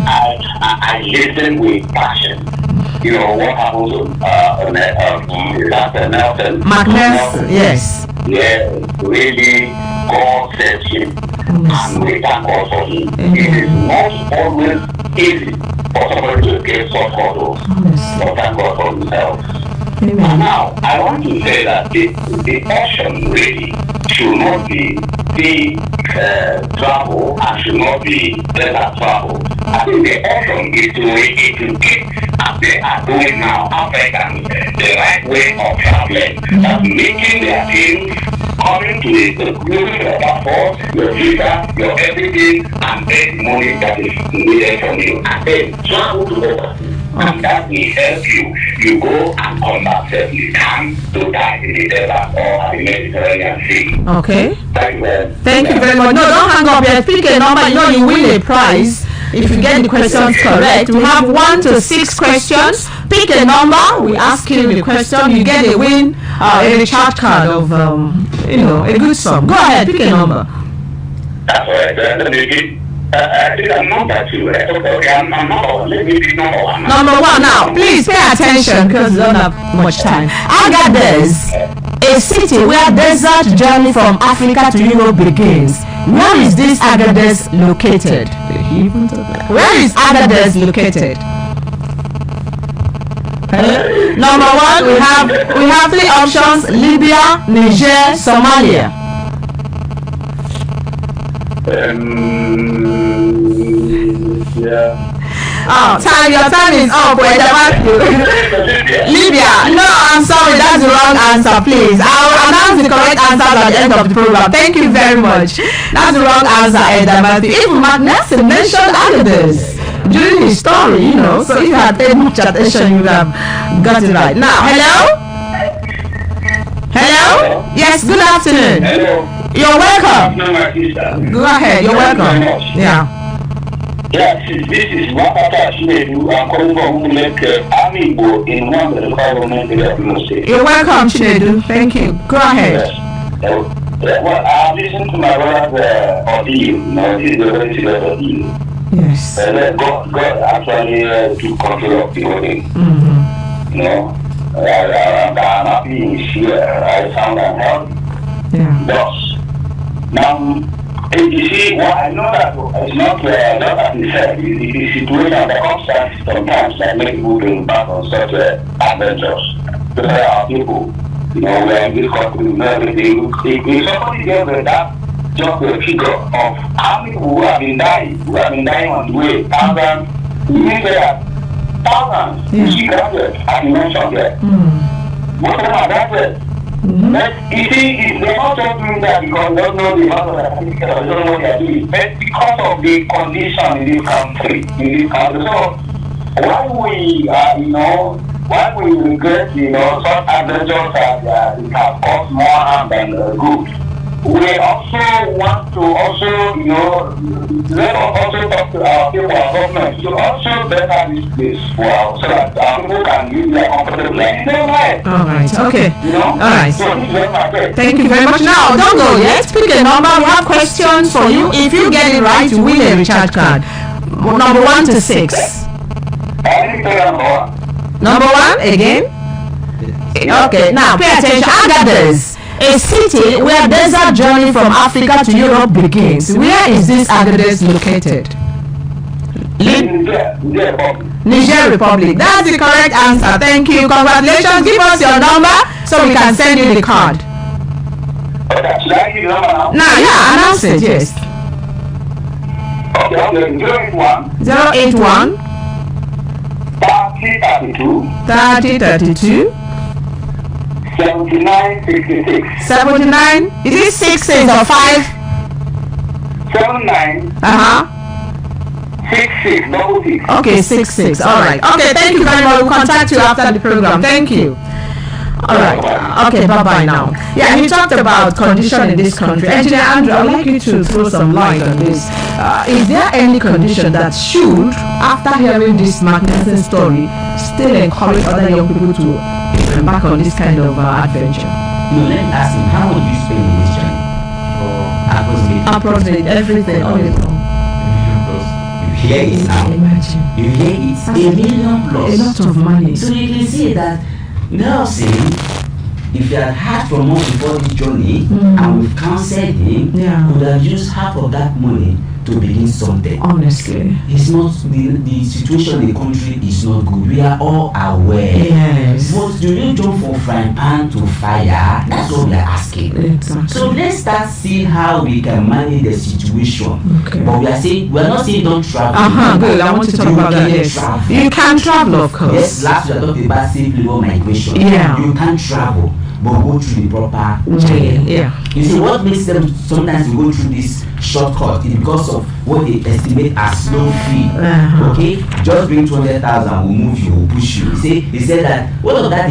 [SPEAKER 6] I listen with passion. You know what happened to Dr. Nelson?
[SPEAKER 2] Magnus, yes.
[SPEAKER 6] Yeah, really, God sent him, and we thank God for him. It is not always easy for somebody to get such photos, but thank God for himself. And now, I want to say that the option really should not be travel and should not be desert travel. I think the option is to educate, as they are doing now, Africans, the right way of traveling, that making their things, coming to the conclusion of passport, your visa, your everything, and then the money that is needed from you, and then travel to overseas. And that will help you. You go and come back safely. Come to die in the desert or the Mediterranean Sea.
[SPEAKER 2] Okay.
[SPEAKER 6] Thank
[SPEAKER 2] you very much. No, don't hang up yet. Pick a number. You know you win a prize if you get the questions correct. We have 1 to 6 questions. Pick a number. We ask you the question. You get a win, a recharge card of, a good sum. Go ahead. Pick a number.
[SPEAKER 6] That's right. I think I'm number 2. Okay, I'm number 1. Let me be number 1.
[SPEAKER 2] Number 1 now. Please pay attention because we don't have much time. Agadez, a city where desert journey from Africa to Europe begins. Where is this Agadez located? Where is Agadez located? Number 1, we have 3 options: Libya, Niger, Somalia. Your time is up. Libya. No, I'm sorry, that's the wrong answer, please. I'll announce the correct answer at the end of the program. Thank you very much. That's the wrong answer, Elder Matthew. Even Magnus mentioned others during his story, so if you had paid much attention, you would have got it right. Now, hello? Hello? Yes, good afternoon.
[SPEAKER 6] Hello.
[SPEAKER 2] You're welcome. Go ahead, you're welcome. Yeah.
[SPEAKER 6] Yes, this is Wakata Chinedu. I'm calling from Amigo in one of the local government area of the state.
[SPEAKER 2] You're welcome, Chinedu. Thank you. Go ahead.
[SPEAKER 6] Yes. Well, I've listened to my brother's audio. This is a very serious audio.
[SPEAKER 2] Yes.
[SPEAKER 6] God actually took control of the whole thing. I'm happy here. I sound unhealthy.
[SPEAKER 2] Yeah.
[SPEAKER 6] Thus, now, you see, well, I know that it's not as you said, the situation, the circumstances sometimes that make people to embark on such adventures. So there are people, we are in this country, we know everything. If somebody gave that just a figure of how many people who have been dying on the way, thousands, we mean there are thousands, you see graduates, as you mentioned there. Most of them are graduates. But you see, they're not just doing that because they don't know the amount of certificate or they don't know what they are doing, but because of the condition in this country. So why we regret, such adventures that it has caused more harm than good. We also want to let us also talk to our people, our government, to also better this place for us so that our people can live their comfortable life in their life.
[SPEAKER 2] All right, okay. All right.
[SPEAKER 6] So this is very much.
[SPEAKER 2] Thank you very much. Now, don't go yet. Pick a number. We have questions for you. If you get it right, you win a recharge card. Number 1 to 6. Number 1 again? Okay, now pay attention. Agadez, a city where desert journey from Africa to Europe begins. Where is this Agadez located? Niger Republic. That's the correct answer. Thank you. Congratulations. Give us your number so we can send you the card.
[SPEAKER 6] Should I give you the number now?
[SPEAKER 2] Now, yeah, announce it, yes.
[SPEAKER 6] Okay,
[SPEAKER 2] 081 3032
[SPEAKER 6] 7966.
[SPEAKER 2] 79. Is it 6 or 5?
[SPEAKER 6] 79. 66.
[SPEAKER 2] Okay, 66. All right. Okay, thank you very much. We'll contact you after the program. Thank you. All right. Okay, bye-bye now. Yeah, you talked about condition in this country. Engineer Andrew, I'd like you to throw some light on this. Is there any condition that should, after hearing this magnificent story, still encourage other young people to embark on this kind of adventure?
[SPEAKER 3] No, let me ask him, how much do you spend in this journey?
[SPEAKER 2] Approximately everything, all in all.
[SPEAKER 3] You hear it now.
[SPEAKER 2] Imagine.
[SPEAKER 3] You hear it. $1 million plus.
[SPEAKER 2] A lot of money.
[SPEAKER 3] So you can see that now saying, if you had heard from us before this journey and we've counseled him, we would have used half of that money to begin something.
[SPEAKER 2] Honestly,
[SPEAKER 3] it's not the situation in the country is not good. We are all aware.
[SPEAKER 2] Yes.
[SPEAKER 3] But do you jump from frying pan to fire? That's what we are asking.
[SPEAKER 2] Exactly. So
[SPEAKER 3] let's start seeing how we can manage the situation.
[SPEAKER 2] Okay.
[SPEAKER 3] But we are not saying don't travel.
[SPEAKER 2] Good. I want to talk about that. Yes.
[SPEAKER 3] Travel.
[SPEAKER 2] You can travel, of course.
[SPEAKER 3] Yes. Last year I talked about safe labor migration.
[SPEAKER 2] Yeah.
[SPEAKER 3] You can travel, but go through the proper channel.
[SPEAKER 2] Yeah.
[SPEAKER 3] You see what makes them sometimes go through this shortcut is because of what they estimate as slow fee. Okay, just bring 200,000, we'll move you, we'll push you. He said that what of that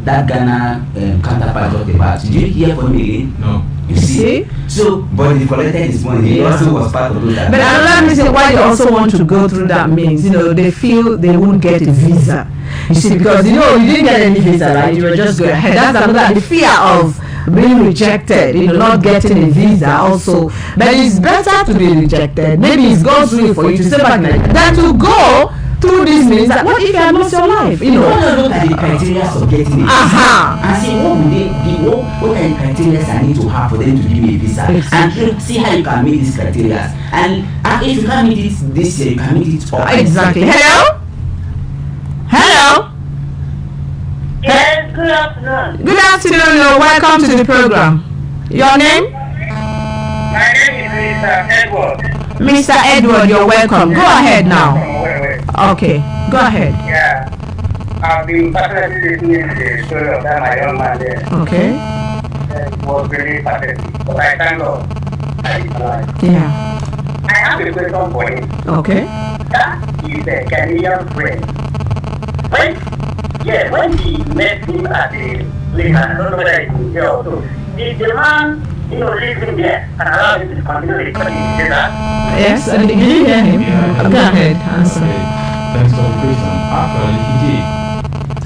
[SPEAKER 3] that Ghana counterpart talked about. Did you hear from me again?
[SPEAKER 5] No.
[SPEAKER 3] You see? So, but he collected his money. He also was part of those.
[SPEAKER 2] But another reason why they also want to go through that means, they feel they won't get a visa. You see, because you didn't get any visa, right? You were just going ahead. That's another, the fear of being rejected, not getting a visa also. But it's better to be rejected. Maybe it's God's will for you to stay back than to go through this means that what if you have lost your life?
[SPEAKER 3] You know, look at the criteria of getting a visa and see what would they be, what are the criteria I need to have for them to give me a visa, and see how you can meet these criteria. And if you can't meet it this year, you can meet it all.
[SPEAKER 2] Exactly. Hello.
[SPEAKER 7] Yes, good afternoon.
[SPEAKER 2] Good afternoon. You're welcome to the program. Your name?
[SPEAKER 7] My name is Mr. Edward.
[SPEAKER 2] Mr. Edward, you're welcome. Go ahead now. Okay, go ahead.
[SPEAKER 7] Yeah, I've been personally listening to the story of that my young man there.
[SPEAKER 2] Okay.
[SPEAKER 7] It was really pathetic, but I thank God I is alive.
[SPEAKER 2] Yeah.
[SPEAKER 7] I have a question for him.
[SPEAKER 2] Okay.
[SPEAKER 7] That is a Ghanaian friend. When he met him at the lake, I don't know whether it was here or so, did the man, leave him there and allow him to continue recording together?
[SPEAKER 2] Yes, did you hear him?
[SPEAKER 5] Yeah.
[SPEAKER 2] Go ahead, answer.
[SPEAKER 5] Okay. Thanks for the question. Actually, he did.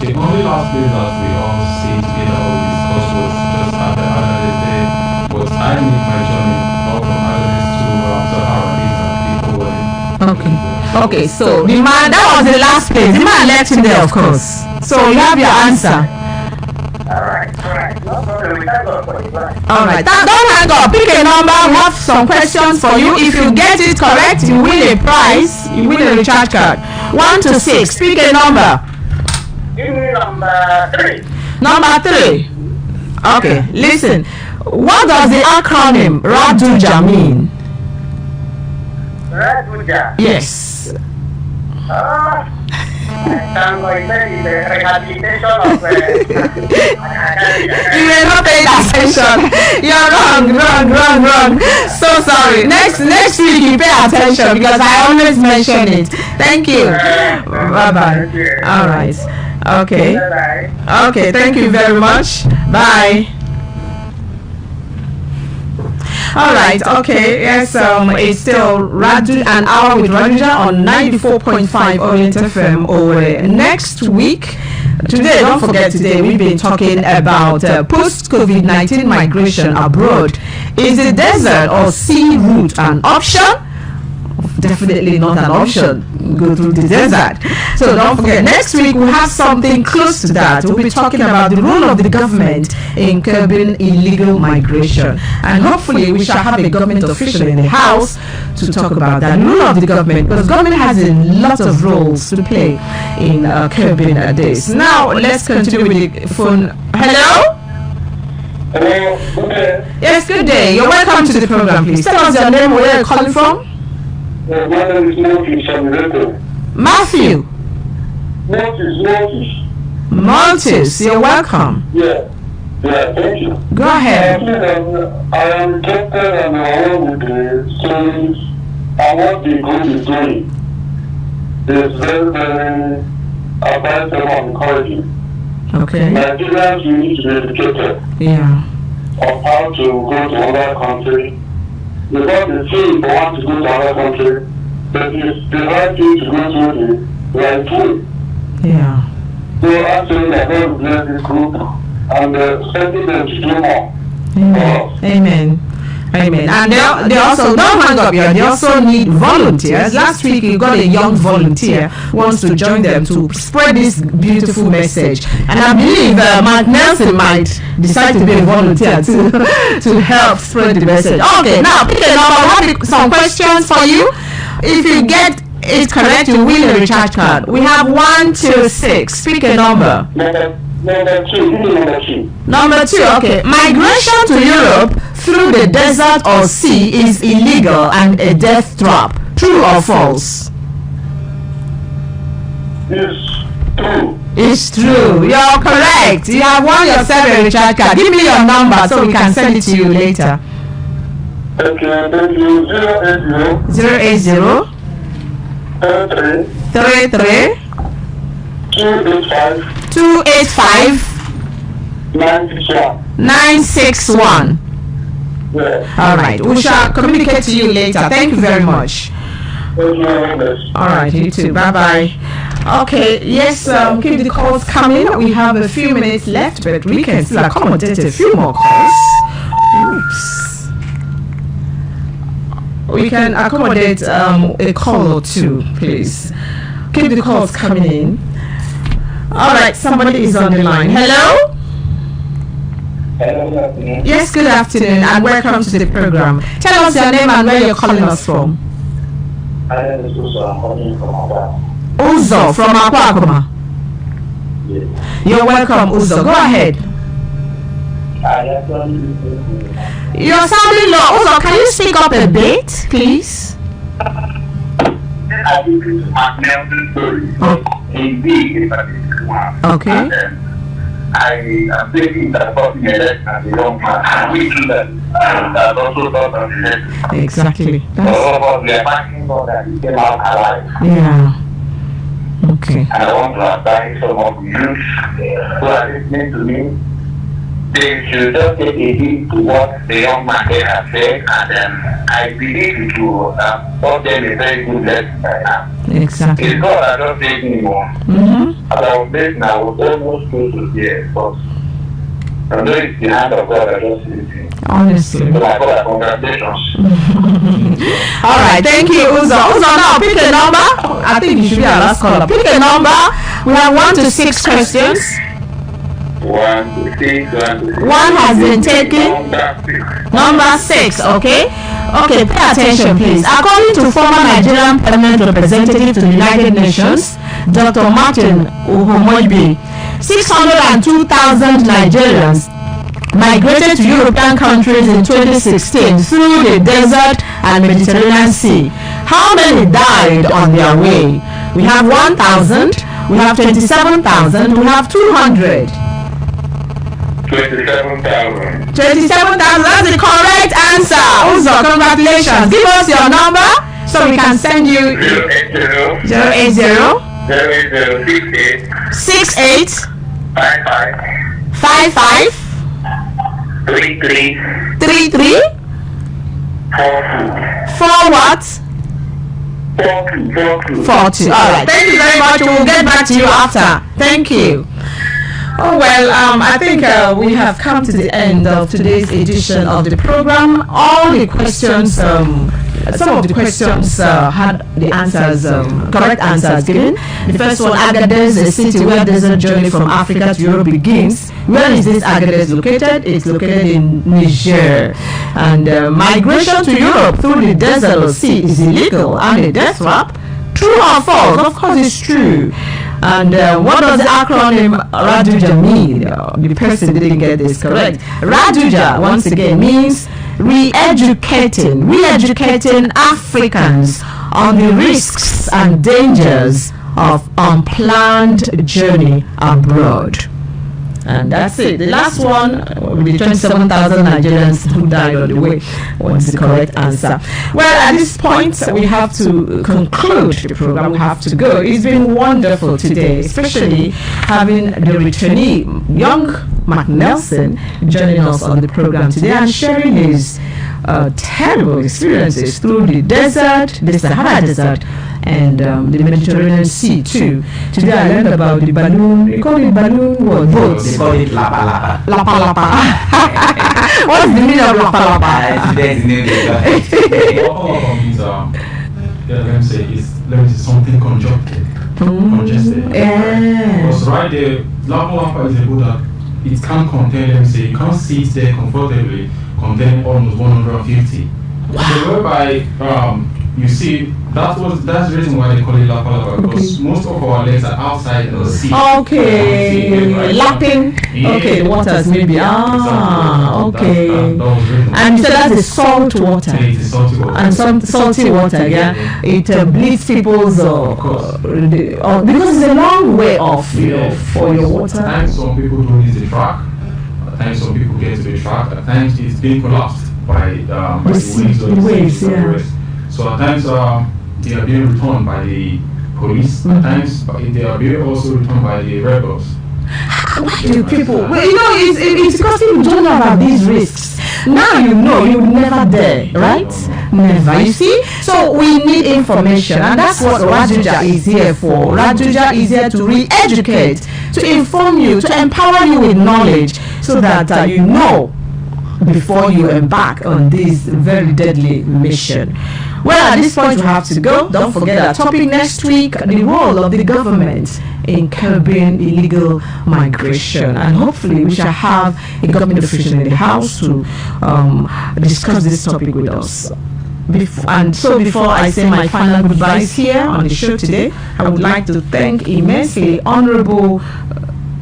[SPEAKER 5] The only last place that we all stayed together or discussed was just at the Adelaide day. But I made my journey all from Adelaide to South Africa.
[SPEAKER 2] Okay, so the man, that was the last place. The man left him there, of course. So you have your answer.
[SPEAKER 7] Alright. No problem. We thank God for his life.
[SPEAKER 2] Alright, don't hang up. Pick a number. We have some questions for you. If you get it correct, you win a prize. You win a recharge card. 1 to 6. Pick a number.
[SPEAKER 7] Give me number 3.
[SPEAKER 2] Number 3. Okay, listen. What does the acronym RARDUJA mean?
[SPEAKER 7] RARDUJA?
[SPEAKER 2] Yes.
[SPEAKER 7] Thank God, he said it's a rehabilitation of
[SPEAKER 2] You may not pay attention. You're wrong. So sorry. Next week you pay attention because I always mention it. Thank you. Bye. All right. Okay.
[SPEAKER 7] Bye.
[SPEAKER 2] Okay. Thank you very much. Bye. All right. Okay. Yes. It's still an hour with RARDUJA on 94.5 Orient FM. Next week. Today, don't forget, we've been talking about post-COVID-19 migration abroad. Is the desert or sea route an option? Definitely not an option. Go through the desert. So don't forget, next week we'll have something close to that. We'll be talking about the role of the government in curbing illegal migration. And hopefully we shall have a government official in the house to talk about that. The role of the government, because government has a lot of roles to play in curbing this. Now let's continue with the phone. Hello?
[SPEAKER 7] Hello, good day.
[SPEAKER 2] Yes, good day. You're welcome to the program, please. Tell us your name, where you're calling from.
[SPEAKER 7] My name is Moses from
[SPEAKER 2] Matthew.
[SPEAKER 7] Moses.
[SPEAKER 2] Maltese, you're welcome.
[SPEAKER 7] Yeah, thank you.
[SPEAKER 2] Go ahead.
[SPEAKER 7] I am interested and along with the stories and what the group is doing. It's very, very advisable and encouraging.
[SPEAKER 2] Okay.
[SPEAKER 6] Nigerians, you need to be educated
[SPEAKER 2] Yeah.
[SPEAKER 6] on how to go to another country. Because they say if they want to go to another country, that is the right thing to go to the right way.
[SPEAKER 2] Yeah.
[SPEAKER 6] So actually, I God bless this group and expecting them to do more.
[SPEAKER 2] Amen. Amen. Amen. And they also, don't hang up here, they also need volunteers. Last week you got a young volunteer who wants to join them to spread this beautiful message. And I believe Mark Nelson might decide to be a volunteer to help spread the message. Okay, now pick a number. I have some questions for you. If you get it correct, you win a recharge card. We have 1 to 6. Pick a number.
[SPEAKER 6] Number two.
[SPEAKER 2] Number 2, okay. Migration to Europe through the desert or sea is illegal and a death trap. True or false?
[SPEAKER 6] It's true.
[SPEAKER 2] It's true. You're correct. You have won yourself a recharge card. Give me your number so we can send it to you later.
[SPEAKER 6] Okay, thank you.
[SPEAKER 2] 080 33 285 961. All right. We shall communicate to you later. Thank you very much. All right, you too. Bye bye. Okay, yes, keep the calls coming. We have a few minutes left, but we can still accommodate a few more calls. Oops. We can accommodate a call or two, please. Keep the calls coming in. All right, somebody is on the line. Hello?
[SPEAKER 6] Hello, good afternoon.
[SPEAKER 2] Yes, good afternoon, and welcome to the program. Tell us your name and where you're calling us from.
[SPEAKER 6] I am Uzo. I'm calling from Akwa.
[SPEAKER 2] Uzo from Akwa.
[SPEAKER 6] Yes.
[SPEAKER 2] You're welcome, Uzo. Go ahead.
[SPEAKER 6] I actually
[SPEAKER 2] You're sounding low. Uzo, can you speak up a bit, please?
[SPEAKER 6] I think this is my Nelson story.
[SPEAKER 2] Oh.
[SPEAKER 6] Indeed, it's a big one.
[SPEAKER 2] Okay.
[SPEAKER 6] And I am thinking that something election as a young man, we do that. And I've also thought of it.
[SPEAKER 2] Exactly.
[SPEAKER 6] So all of us, we are thanking God that he came out alive.
[SPEAKER 2] Yeah. Okay.
[SPEAKER 6] And I want to advise some of the youth who are listening to me. They should just take a heed to what the young man there has said, and I believe it will taught them a very good lesson right now.
[SPEAKER 2] Exactly.
[SPEAKER 6] It's God that don't say anymore.
[SPEAKER 2] Mm-hmm.
[SPEAKER 6] As I was listening, I was almost close to here, but I know it's the hand of God that just listening.
[SPEAKER 2] Honestly.
[SPEAKER 6] So my God, congratulations.
[SPEAKER 2] All right. Thank you, Uzo. Uzo, now pick a number. I think you should be our last caller. Pick a number. We have 1 to 6 questions.
[SPEAKER 6] 1 to 6, 1 to 6.
[SPEAKER 2] One has been taken. Number 6, okay? Okay, pay attention, please. According to former Nigerian permanent representative to the United Nations, Dr. Martin Uhomoibi, 602,000 Nigerians migrated to European countries in 2016 through the desert and Mediterranean Sea. How many died on their way? We have 1,000, we have 27,000, we have 200.
[SPEAKER 6] 27,000.
[SPEAKER 2] 27,000, that's the correct answer. Uzo, congratulations. Give us your number so we can send you
[SPEAKER 6] 080
[SPEAKER 2] 080
[SPEAKER 6] 68
[SPEAKER 2] 68
[SPEAKER 6] 55
[SPEAKER 2] 55
[SPEAKER 6] 33
[SPEAKER 2] 33
[SPEAKER 6] 42.
[SPEAKER 2] 4 what?
[SPEAKER 6] 42.
[SPEAKER 2] 40. All right. Thank you very much. We'll get back to you after. Thank you. Oh well, I think we have come to the end of today's edition of the program. All the questions, some of the questions had the answers, correct answers given. The first one, Agadez, a city where desert journey from Africa to Europe begins. Where is this Agadez located? It's located in Niger. And migration to Europe through the desert or sea is illegal and a death trap. True or false? Of course it's true. And what does the acronym RARDUJA mean? The person didn't get this correct. RARDUJA, once again, means re-educating Africans on the risks and dangers of unplanned journey abroad. And that's it. The last one, the 27,000 Nigerians who died on the way, was the correct answer. Well, at this point, we have to conclude the program. We have to go. It's been wonderful today, especially having the returnee, young Mark Nelson, joining us on the program today and sharing his terrible experiences through the desert, the Sahara Desert, and the Mediterranean Sea too. Today I learned about the balloon. You call it balloon what? Boats.
[SPEAKER 3] They call it Lapa Lapa.
[SPEAKER 2] Lapa Lapa. What's the meaning of Lapa Lapa?
[SPEAKER 3] Today's name is
[SPEAKER 5] Lapa means let me say something conjuncted. Congested.
[SPEAKER 2] Yeah.
[SPEAKER 5] Because right there, Lapa Lapa is a boat that it can't contain, let me say, you can't sit there comfortably, contain almost 150. Wow. So whereby you see, that's the reason why they call it Lapa Lapa, because most of our legs are outside the sea.
[SPEAKER 2] Okay,
[SPEAKER 5] right?
[SPEAKER 2] lapping.
[SPEAKER 5] Yeah.
[SPEAKER 2] Okay, the waters maybe.
[SPEAKER 5] Exactly.
[SPEAKER 2] Okay.
[SPEAKER 5] That was the reason.
[SPEAKER 2] And you said that's the salt water.
[SPEAKER 5] Yeah, it is salty water.
[SPEAKER 2] And some salty water, yeah. It bleeds people's because it's a long way off, for your water.
[SPEAKER 5] At times some people don't use the track. At times some people get to the track. At times it's being collapsed by the waves.
[SPEAKER 2] Yeah.
[SPEAKER 5] So at times they are being returned by the police. At times they are being also returned by the rebels.
[SPEAKER 2] Why do people? Well, it's because people don't know about these risks. Now you would never dare, right? Never. You see? So we need information, and that's what RARDUJA is here for. RARDUJA is here to re-educate, to inform you, to empower you with knowledge, so that you know before you embark on this very deadly mission. Well, at this point we have to go. Don't forget our topic next week, the role of the government in curbing illegal migration, and hopefully we shall have a government official in the house to discuss this topic with us. Before I say my final goodbyes here on the show today, I would like to thank immensely Honorable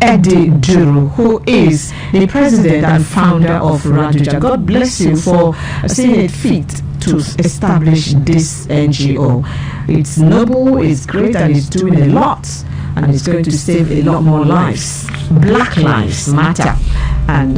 [SPEAKER 2] Eddie Duru, who is the president and founder of RARDUJA. God bless you for seeing it fit to establish this NGO. It's noble, it's great, and it's doing a lot, and it's going to save a lot more lives. Black lives matter, and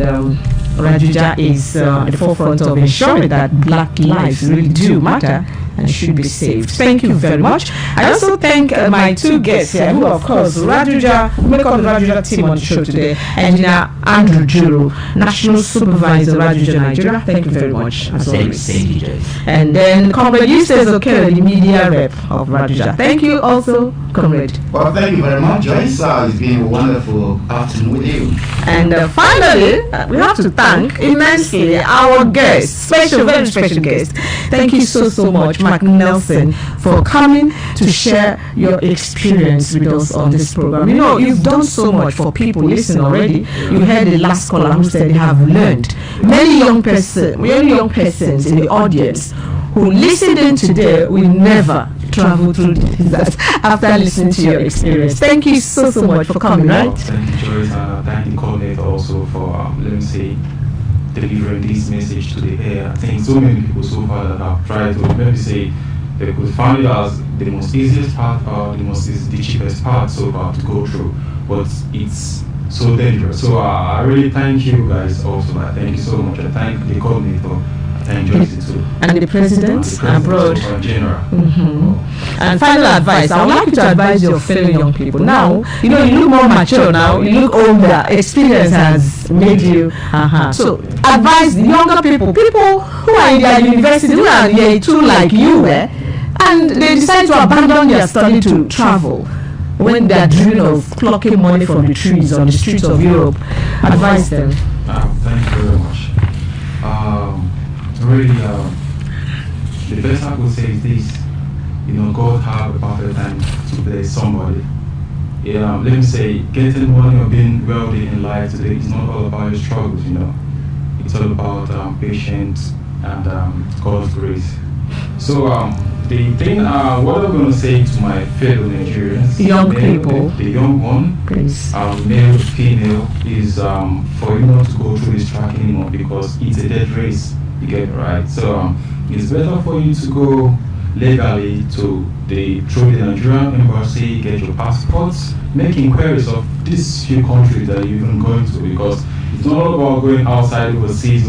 [SPEAKER 2] RARDUJA is at the forefront of ensuring that black lives really do matter and should be saved. Thank you very much. I also thank my two guests here, who of course RARDUJA, make up the RARDUJA team on the show today. Engineer Andrew Juru, National Supervisor RARDUJA Nigeria. Thank you very much as always.
[SPEAKER 3] Thank you.
[SPEAKER 2] And then Comrade Eustace Okere, the media rep of RARDUJA. Thank you also, Comrade.
[SPEAKER 4] Well, thank you very much, Joyce. It's been a wonderful afternoon with you.
[SPEAKER 2] And finally, we have to thank immensely our guest, very special guest. Thank you so much, Mark Nelson, for coming to share your experience with us on this program. You've done so much for people listening already. You heard the last caller who said they have learned. Many young persons in the audience who listened in today will never travel through the desert after listening to your experience. Thank you so much for coming, right?
[SPEAKER 5] Thank you, Joyce. Thank the coordinator also for, delivering this message to the air. I think so many people so far that have tried to maybe say they could find it as the most easiest part or the cheapest part so far to go through, but it's so dangerous. So I really thank you guys also. I thank you so much. I thank the coordinator. Thank Joyce too.
[SPEAKER 2] And the president abroad.
[SPEAKER 5] General.
[SPEAKER 2] And final advice, I would like you to advise your fellow young people. Now, you look more mature now, you look older, experience has made you. So, advise younger people who are in their university, who are year 2 like you were, and they decide to abandon their study to travel when they are dreaming of clocking money from the trees on the streets of Europe. Advise them.
[SPEAKER 5] Thank you very much. Really, the best I could say is this. God have a perfect time to bless somebody. Let me say, getting money or being wealthy in life today is not all about your struggles, It's all about patience and God's grace. So the thing, what I'm going to say to my fellow Nigerians,
[SPEAKER 2] young people,
[SPEAKER 5] the young one,
[SPEAKER 2] please,
[SPEAKER 5] male, female, is for you not to go through this track anymore, because it's a dead race. You get it right. So it's better for you to go legally through the Nigerian embassy, get your passports, make inquiries of these few countries that you're even going to, because it's not all about going outside overseas.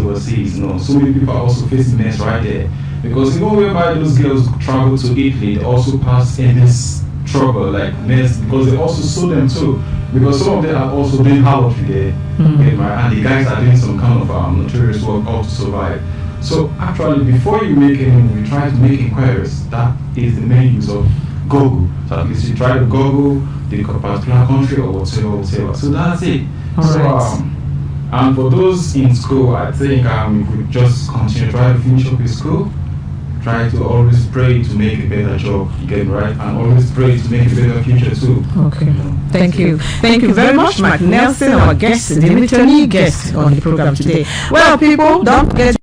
[SPEAKER 5] No, so many people are also facing mess right there. Because even whereby those girls travel to Italy, they also pass endless trouble, like mess, because they also sue them too. Because some of them are also doing harlotry there, and the guys are doing some kind of notorious work how to survive. So actually, before you make any move, you try to make inquiries. That is the main use of Google. So at least you try to Google the particular country or whatever. So that's it.
[SPEAKER 2] Right.
[SPEAKER 5] And for those in school, I think you could just continue try to finish up your school. Try to always pray to make a better job, you get right, and always pray to make a better future too.
[SPEAKER 2] Okay. Thank you very much, Mike Nelson, our guest, the returning guest on the program today. Well, people, don't forget